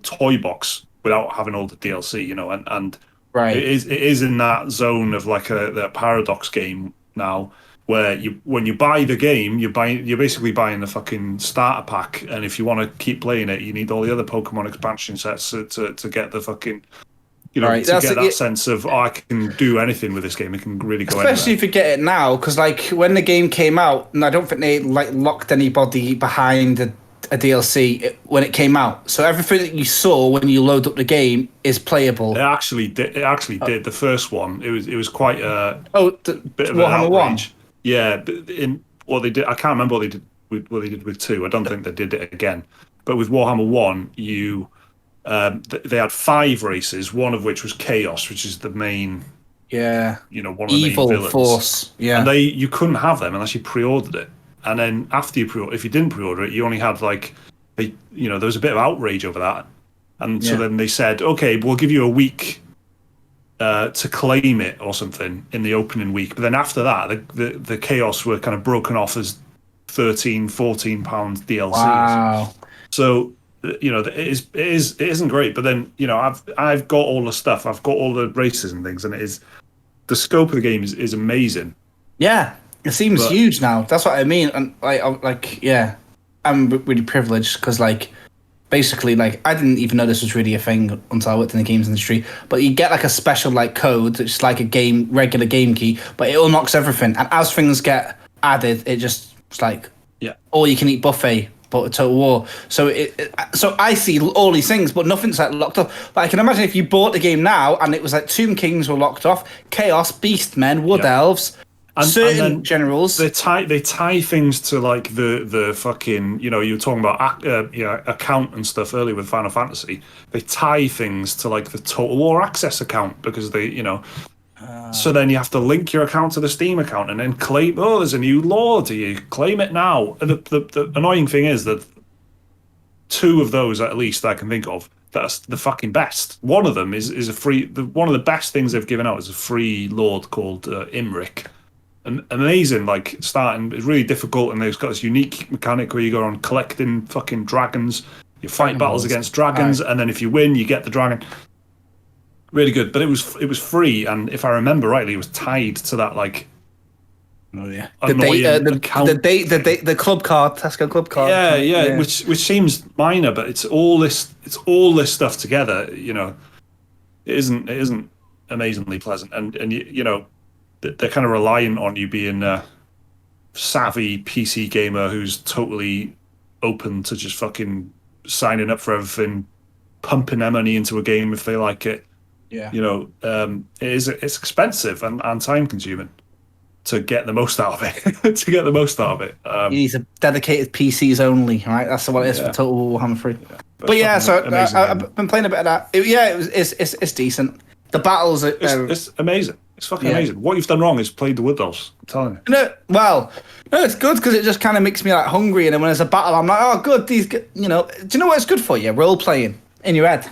toy box without having all the DLC, and right. It is in that zone of like a Paradox game now, where when you buy the game, you're basically buying the fucking starter pack, and if you want to keep playing it, you need all the other Pokemon expansion sets to get the fucking, to get that sense of I can do anything with this game. It can really go especially anywhere. if you get it now, because like when the game came out, and I don't think they like locked anybody behind a DLC when it came out. So everything that you saw when you load up the game is playable. It actually did. The first one, it was quite a bit of Warhammer an 1. outrage. Yeah, but in what they did, I can't remember what they did with 2. I don't think they did it again. But with Warhammer 1, they had 5 races, one of which was Chaos, which is the main, one of the evil main villains. force. Yeah, and you couldn't have them unless you pre-ordered it. And then after if you didn't pre-order it, you only had there was a bit of outrage over that. And so then they said, okay, we'll give you a week to claim it or something in the opening week. But then after that, the Chaos were kind of broken off as £13, £14 DLCs. Wow. So it isn't great. But then I've got all the stuff. I've got all the races and things, and the scope of the game is amazing. Yeah. It seems huge now. That's what I mean. And I'm really privileged because basically I didn't even know this was really a thing until I worked in the games industry. But you get a special code, it's like a regular game key, but it unlocks everything. And as things get added, it's all you can eat buffet, but a Total War. So so I see all these things, but nothing's locked up. But I can imagine if you bought the game now and it was Tomb Kings were locked off, Chaos, Beastmen, Wood Elves. And certain generals, they tie things to the fucking you were talking about account and stuff earlier with Final Fantasy. They tie things to the Total War Access account because they so then you have to link your account to the Steam account and then claim. Oh, there's a new law. Do you claim it now? And the annoying thing is that 2 of those at least I can think of. That's the fucking best. One of them is a free. One of the best things they've given out is a free lord called Imric. Amazing, starting. It's really difficult, and they've got this unique mechanic where you go on collecting fucking dragons. You fight battles against dragons, and then if you win, you get the dragon. Really good, but it was free, and if I remember rightly, it was tied to that the club card, Tesco club card. Yeah. Which seems minor, but it's all this stuff together. It isn't amazingly pleasant, and they're kind of reliant on you being a savvy PC gamer who's totally open to just fucking signing up for everything, pumping their money into a game if they like it. Yeah. It's expensive and time consuming to get the most out of it. You need a dedicated PCs only, right? That's what it is for Total War Warhammer 3. Yeah. But I've been playing a bit of that. It's decent. The battles are... It's amazing. It's fucking amazing. What you've done wrong is played the Wood Elves. I'm telling you. No, it's good because it just kind of makes me hungry, and then when there's a battle, I'm like, oh, good. Do you know what it's good for you? Role playing in your head.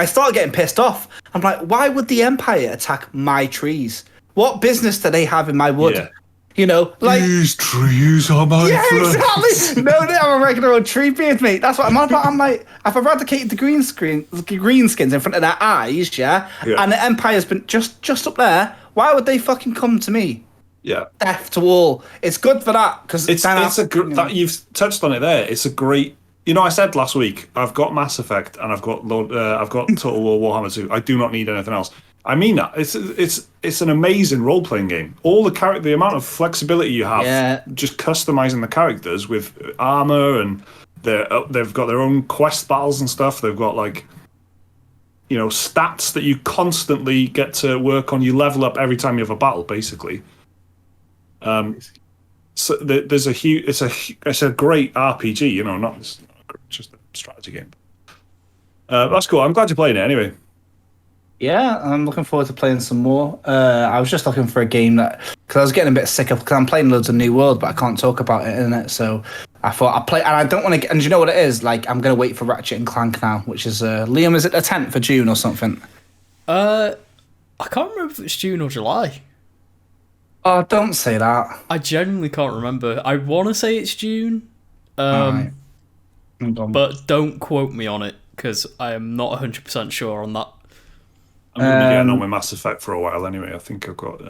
I started getting pissed off. I'm like, why would the Empire attack my trees? What business do they have in my wood? Yeah. These trees are my friends. Exactly. No, I'm a regular old tree beard, mate. That's what I'm on about. I'm like, I've eradicated the greenskins in front of their eyes, and the Empire's been just up there. Why would they fucking come to me? Yeah, death to all. It's good for that because you've touched on it there. It's a great. I said last week I've got Mass Effect and I've got Total War Warhammer 2. I do not need anything else. I mean that it's an amazing role playing game. All the amount of flexibility you have, just customizing the characters with armor, and they've got their own quest battles and stuff. They've got stats that you constantly get to work on. You level up every time you have a battle, basically. So there's a huge. It's a great RPG. You know, not just a strategy game. That's cool. I'm glad you played it anyway. Yeah, I'm looking forward to playing some more. I was just looking for a game that, because I was getting a bit sick of, because I'm playing loads of New World, but I can't talk about it in it. So I thought I'd play, and I don't want to get, and you know what it is? Like, I'm going to wait for Ratchet and Clank now, which is, Liam, is it the 10th of June or something? I can't remember if it's June or July. Oh, don't say that. I genuinely can't remember. I want to say it's June, Alright. but don't quote me on it, because I am not 100% sure on that. I'm going to be getting on with Mass Effect for a while anyway. I think I've got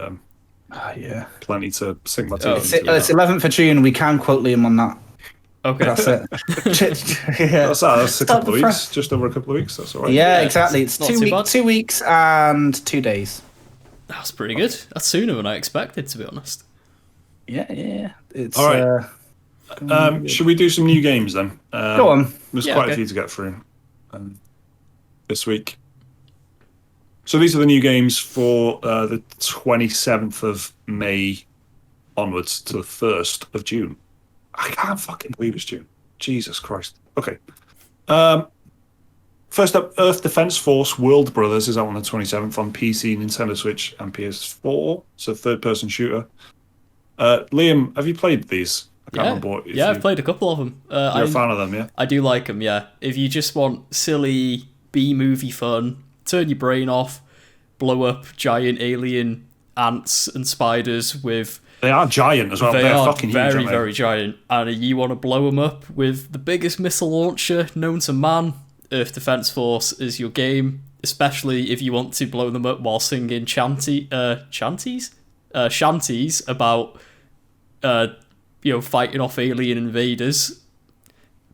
yeah. plenty to sink my teeth into. It's 11th of June. We can quote Liam on that. Okay. That's it. Yeah. That's a couple of weeks. Just over a couple of weeks. That's all right. Yeah, exactly. It's not too bad. 2 weeks and 2 days. That's pretty good. That's sooner than I expected, to be honest. Yeah. It's all right. Should we do some new games then? Go on. There's quite a few to get through this week. So these are the new games for the 27th of May onwards to the 1st of June. I can't fucking believe it's June. Jesus Christ. Okay. First up, Earth Defense Force World Brothers is out on the 27th on PC, Nintendo Switch, and PS4. It's a third-person shooter. Liam, have you played these? I can't remember. Yeah, I've played a couple of them. You're a fan of them, yeah? I do like them, yeah. If you just want silly B-movie fun, turn your brain off, blow up giant alien ants and spiders with... They are giant as well. They're fucking huge, very, very giant. And you want to blow them up with the biggest missile launcher known to man, Earth Defense Force is your game, especially if you want to blow them up while singing shanties about fighting off alien invaders.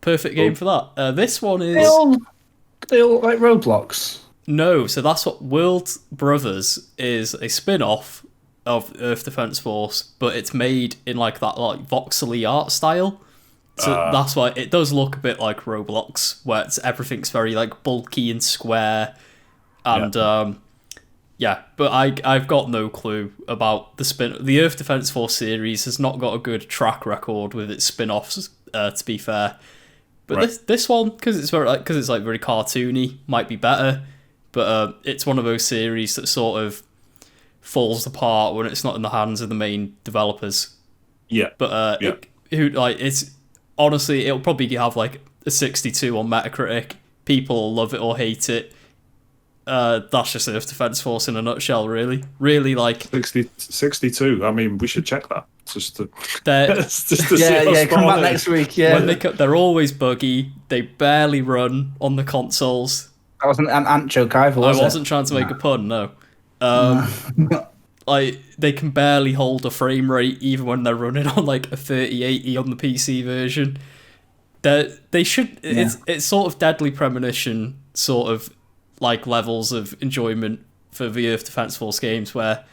Perfect game for that. This one is... They all like Roblox. No, so that's what World Brothers is, a spin-off of Earth Defense Force, but it's made in like that like voxely art style. So that's why it does look a bit like Roblox, where everything's very like bulky and square, and but I've got no clue about the Earth Defense Force series has not got a good track record with its spin-offs, to be fair. But this one, because it's very cartoony, might be better. But it's one of those series that sort of falls apart when it's not in the hands of the main developers. Yeah. But it's honestly, it'll probably have like a 62 on Metacritic. People will love it or hate it. That's just Earth Defense Force in a nutshell, really. Really, like 62. I mean, we should check that. Just to come back next week. Yeah, they're always buggy. They barely run on the consoles. That wasn't an ant joke either, was it? I wasn't trying to make a pun, no. Like, they can barely hold a frame rate even when they're running on like a 3080 on the PC version. They should... It's sort of Deadly Premonition sort of like levels of enjoyment for the Earth Defense Force games where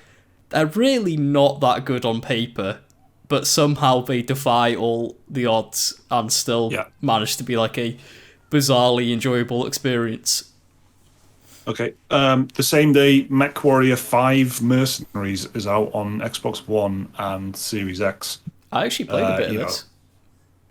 they're really not that good on paper, but somehow they defy all the odds and still manage to be like a bizarrely enjoyable experience. Okay. The same day, MechWarrior 5 Mercenaries is out on Xbox One and Series X. I actually played a bit of this.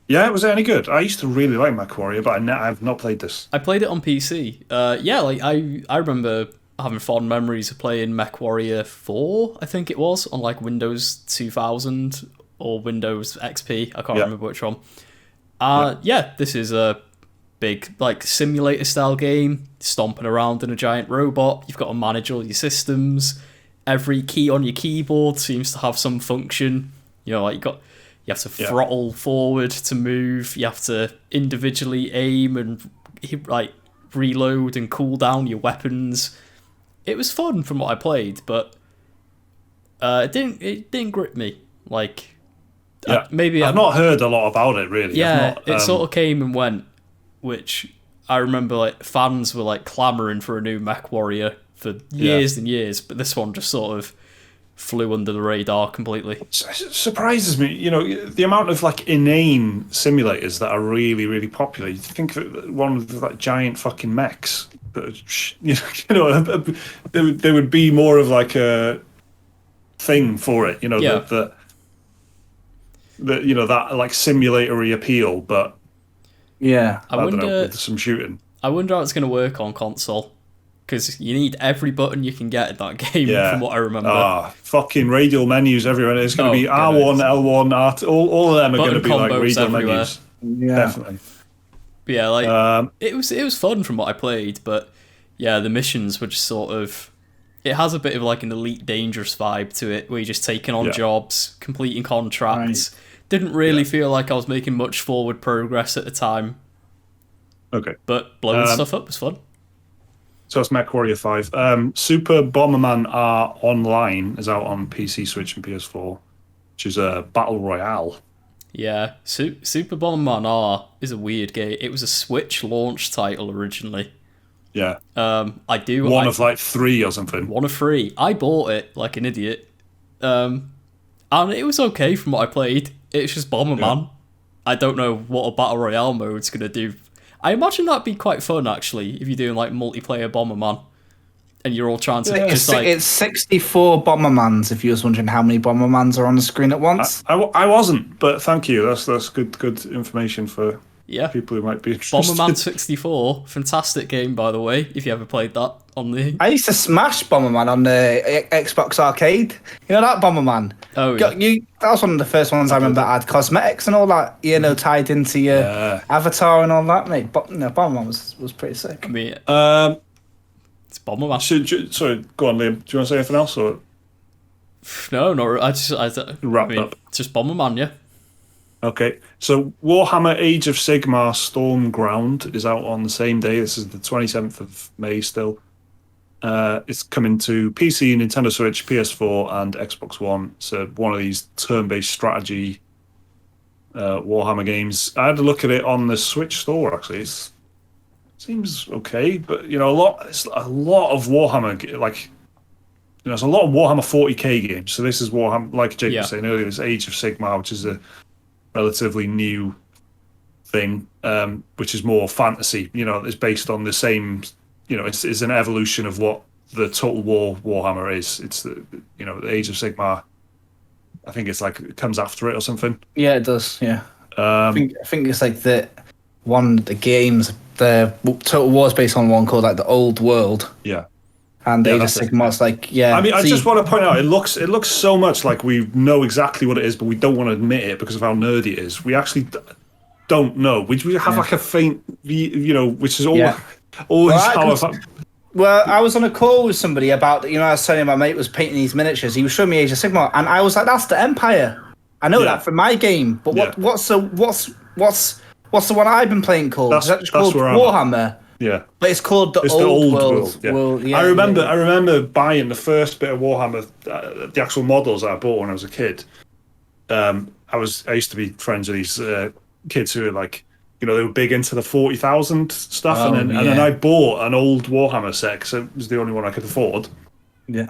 Yeah, was it any good? I used to really like MechWarrior, but I've not played this. I played it on PC. I remember having fond memories of playing MechWarrior 4, I think it was, on like Windows 2000 or Windows XP. I can't remember which one. This is a big like simulator style game, stomping around in a giant robot. You've got to manage all your systems. Every key on your keyboard seems to have some function. You know, like you have to throttle forward to move. You have to individually aim and like reload and cool down your weapons. It was fun from what I played, but it didn't grip me. Like, maybe I've not heard a lot about it really. Yeah, it sort of came and went, which I remember like fans were like clamoring for a new MechWarrior for years and years, but this one just sort of flew under the radar completely. It surprises me, you know, the amount of like inane simulators that are really, really popular. You think of one with like giant fucking mechs. There would be more of like a thing for it, you know. that like simulatory appeal, but Yeah. I don't know, with some shooting. I wonder how it's going to work on console. Because you need every button you can get in that game, from what I remember. Fucking radial menus everywhere. It's going to be R1, L1, R2. All of them are going to be like radial everywhere. Menus. Yeah. Definitely. But yeah, like it was fun from what I played, but yeah, the missions were just sort of. It has a bit of like an Elite Dangerous vibe to it, where you're just taking on jobs, completing contracts. Right. Didn't really feel like I was making much forward progress at the time. Okay. But blowing stuff up was fun. So it's MechWarrior 5. Super Bomberman R Online is out on PC, Switch, and PS4, which is a battle royale. Yeah, Super Bomberman R is a weird game. It was a Switch launch title originally. Yeah. One of like 3 or something. One of 3. I bought it like an idiot. And it was okay from what I played. It's just Bomberman. Yeah. I don't know what a battle royale mode's going to do. I imagine that'd be quite fun, actually, if you're doing like multiplayer Bomberman, and you're all trying to it's 64 Bombermans. If you was wondering how many Bombermans are on the screen at once, I wasn't, but thank you. That's good information for people who might be interested. Bomberman 64, fantastic game, by the way. If you ever played that on the, I used to smash Bomberman on the Xbox Arcade. You know that Bomberman? Oh yeah. That was one of the first ones I remember that had cosmetics and all that. Tied into your avatar and all that, mate. But Bomberman was pretty sick. I mean, it's Bomberman. Sorry, go on, Liam. Do you want to say anything else or? No. I wrap up. It's just Bomberman, yeah. Okay, so Warhammer Age of Sigmar Stormground is out on the same day. This is the 27th of May still. It's coming to PC, Nintendo Switch, PS4, and Xbox One. So one of these turn-based strategy Warhammer games. I had a look at it on the Switch store, actually. It seems okay, but it's a lot of Warhammer, like, there's a lot of Warhammer 40k games. So this is Warhammer, like Jake was saying earlier, this Age of Sigmar, which is a relatively new thing, which is more fantasy. It's based on the same. It's an evolution of what the Total War Warhammer is. It's the Age of Sigmar. I think it's like it comes after it or something. Yeah, it does. Yeah, I think it's like the games. The Total War is based on one called like the Old World. Yeah. And Age of Sigmar's like, I mean, I just want to point out, it looks so much like we know exactly what it is, but we don't want to admit it because of how nerdy it is. We actually don't know. We have like a faint, which is always how. Well, I was on a call with somebody about, I was telling my mate was painting these miniatures. He was showing me Age of Sigmar, and I was like, "That's the Empire. I know that from my game." But what's the one I've been playing called? Is that just called Warhammer? Yeah, but it's called the Old World. Yeah. I remember buying the first bit of Warhammer, the actual models I bought when I was a kid. I used to be friends with these kids who were like, they were big into the 40,000 stuff, and then I bought an old Warhammer set because it was the only one I could afford. Yeah,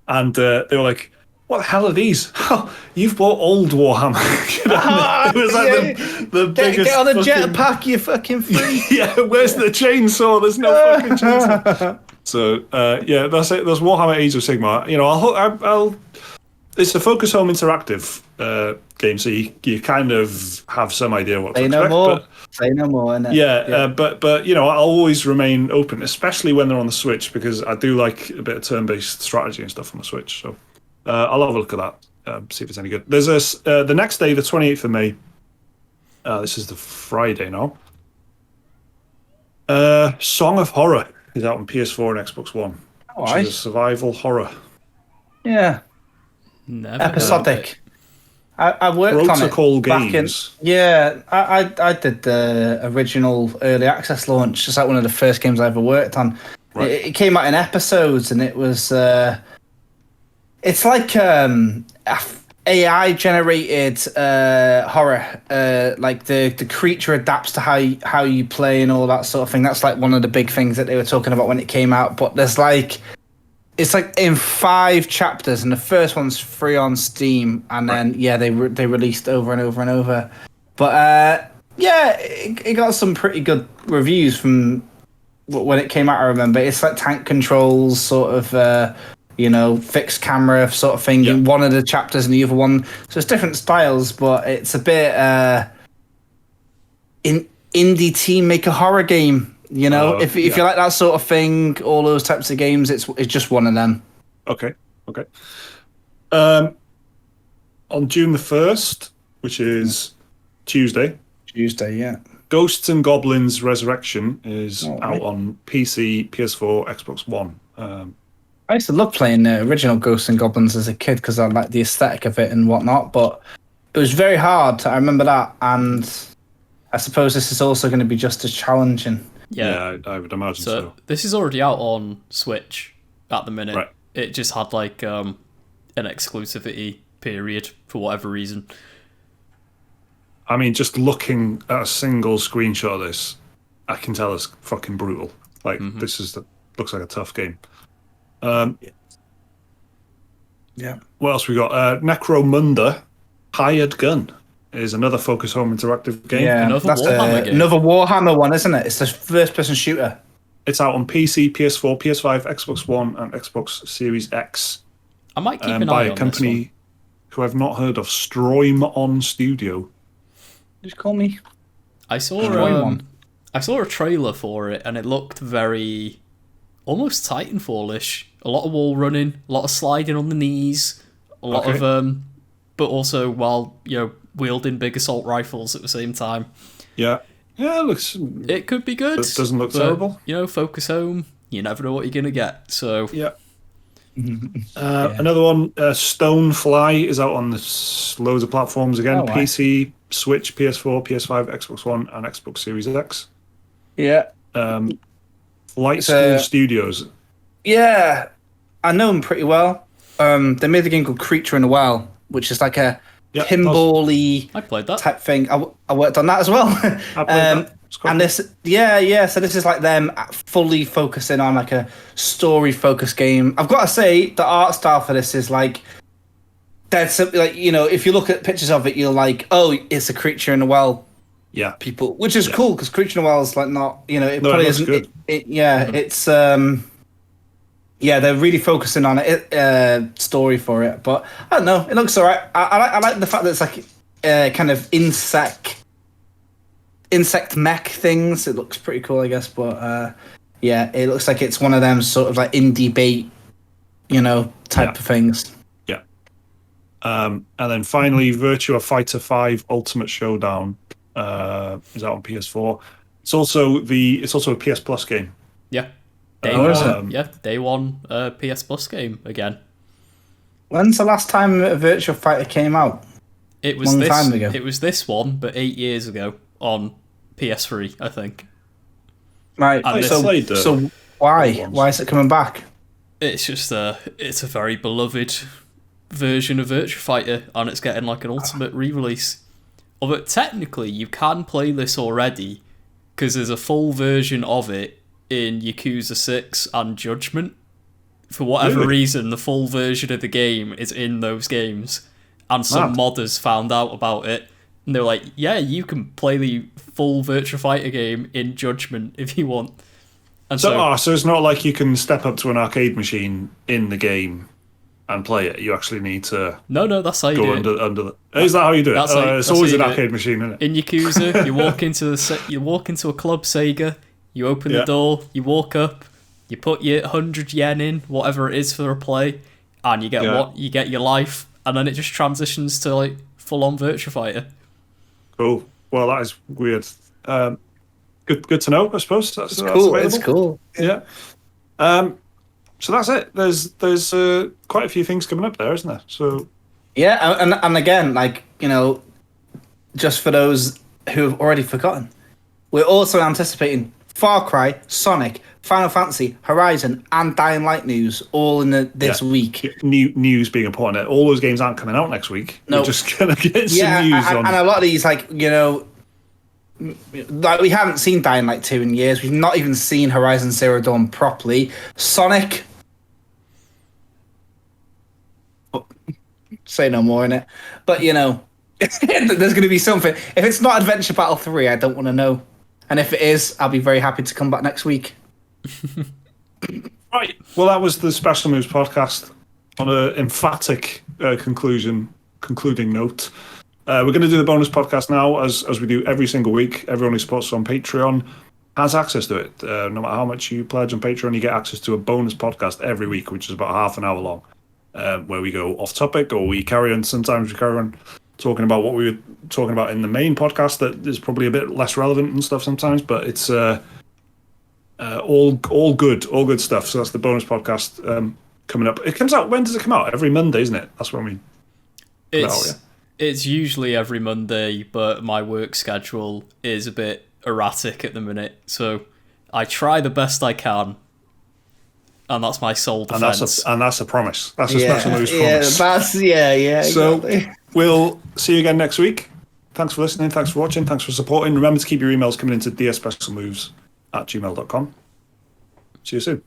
and they were like, "What the hell are these? Oh, you've bought old Warhammer." It was like the biggest. Get on a jetpack, you fucking freak. Yeah, where's the chainsaw? There's no fucking chainsaw. So that's it. There's Warhammer Age of Sigmar. I'll it's a Focus Home interactive game, so you kind of have some idea what to expect. Say no more. Innit? Yeah. But I'll always remain open, especially when they're on the Switch, because I do like a bit of turn-based strategy and stuff on the Switch. So. I'll have a look at that, see if it's any good. There's the next day, the 28th of May. This is the Friday now. Song of Horror is out on PS4 and Xbox One. Which is a survival horror. Yeah. Never episodic. I worked Protocol on it Games. I did the original early access launch. It's like one of the first games I ever worked on. Right. It came out in episodes, and it was... It's like AI generated horror. Like the creature adapts to how you play and all that sort of thing. That's like one of the big things that they were talking about when it came out. But it's like in 5 chapters, and the first one's free on Steam, and then they released over and over and over. But it got some pretty good reviews from when it came out. I remember it's like tank controls, sort of. fixed camera sort of thing in one of the chapters and the other one. So it's different styles, but it's a bit indie team make a horror game. If you like that sort of thing, all those types of games, it's just one of them. Okay. On June the 1st, which is Tuesday, yeah. Ghosts and Goblins Resurrection is out on PC, PS4, Xbox One. I used to love playing the original Ghosts and Goblins as a kid because I liked the aesthetic of it and whatnot, but it was very hard. I remember that, and I suppose this is also going to be just as challenging. Yeah, I would imagine so. This is already out on Switch at the minute. Right. It just had like an exclusivity period for whatever reason. I mean, just looking at a single screenshot of this, I can tell it's fucking brutal. Like, this looks like a tough game. Yeah. What else we got? Necromunda Hired Gun is another Focus Home interactive game. Yeah, that's another Warhammer one, isn't it? It's the first-person shooter. It's out on PC, PS4, PS5, Xbox One, and Xbox Series X. I might keep an eye on by a company who I've not heard of, Stroim On Studio. Just call me. I saw a trailer for it, and it looked very almost Titanfall-ish. A lot of wall running, a lot of sliding on the knees, a lot of but also while wielding big assault rifles at the same time. Yeah, it could be good. It doesn't look terrible. Focus Home. You never know what you're gonna get. So yeah. Another one, Stonefly, is out on loads of platforms again. PC, Switch, PS4, PS5, Xbox One, and Xbox Series X. Yeah. Light School Studios. Yeah, I know them pretty well. They made the game called Creature in the Well, which is like a pinball-y I played that type thing. I worked on that as well. I played that. And this, so this is like them fully focusing on like a story-focused game. I've got to say, the art style for this is like, that's like, if you look at pictures of it, you're like, oh, it's a Creature in the Well. Yeah, people, which is cool because Creature in the Well is like not, it probably isn't. Good. It's they're really focusing on it, story for it. But I don't know, it looks alright. I like the fact that it's like kind of insect mech things. It looks pretty cool, I guess. But it looks like it's one of them sort of like indie bait, type of things. Yeah. And then finally, Virtua Fighter 5 Ultimate Showdown is out on PS4. It's also a PS Plus game. Yeah. Day one PS Plus game again. When's the last time a Virtua Fighter came out? It was long time ago. It was this one, but 8 years ago on PS3, I think. Right. So why? Why is it coming back? It's just it's a very beloved version of Virtua Fighter, and it's getting like an ultimate re-release. Although technically you can play this already, because there's a full version of it in Yakuza 6 and Judgment. For whatever reason, the full version of the game is in those games, and some modders found out about it, and they're like, yeah, you can play the full Virtua Fighter game in Judgment if you want. And so it's not like you can step up to an arcade machine in the game and play it. You actually need to that's how you go do under the. Is that how you do it? It's always an arcade machine, isn't it? In Yakuza, you walk into a Club Sega, you open the door, you walk up, you put your 100 yen in, whatever it is for a play, and you get your life, and then it just transitions to like full on Virtua Fighter. Cool. Well, that is weird. Good to know, I suppose. That's cool. It's cool. Yeah. So that's it. There's quite a few things coming up there, isn't there? So yeah, and again, like just for those who have already forgotten, we're also anticipating Far Cry, Sonic, Final Fantasy, Horizon, and Dying Light news all in this week. News being important. All those games aren't coming out next week. No. We're just gonna get some news on. And a lot of these, like we haven't seen Dying Light 2 in years. We've not even seen Horizon Zero Dawn properly. Sonic. Say no more in it. But there's going to be something. If it's not Adventure Battle 3, I don't want to know. And if it is, I'll be very happy to come back next week. Right. Well, that was the Special Moves podcast on an emphatic concluding note. We're going to do the bonus podcast now, as we do every single week. Everyone who supports us on Patreon has access to it. No matter how much you pledge on Patreon, you get access to a bonus podcast every week, which is about half an hour long, where we go off topic, or we carry on. Sometimes we carry on talking about what we were talking about in the main podcast that is probably a bit less relevant and stuff sometimes, but it's all good stuff. So that's the bonus podcast coming up. It comes out, when does it come out? Every Monday, isn't it? That's when we come out, yeah. It's usually every Monday, but my work schedule is a bit erratic at the minute, so I try the best I can, and that's my sole defense. And that's a promise. That's a Special Moves promise. Exactly. So we'll see you again next week. Thanks for listening. Thanks for watching. Thanks for supporting. Remember to keep your emails coming into dsspecialmoves@gmail.com. See you soon.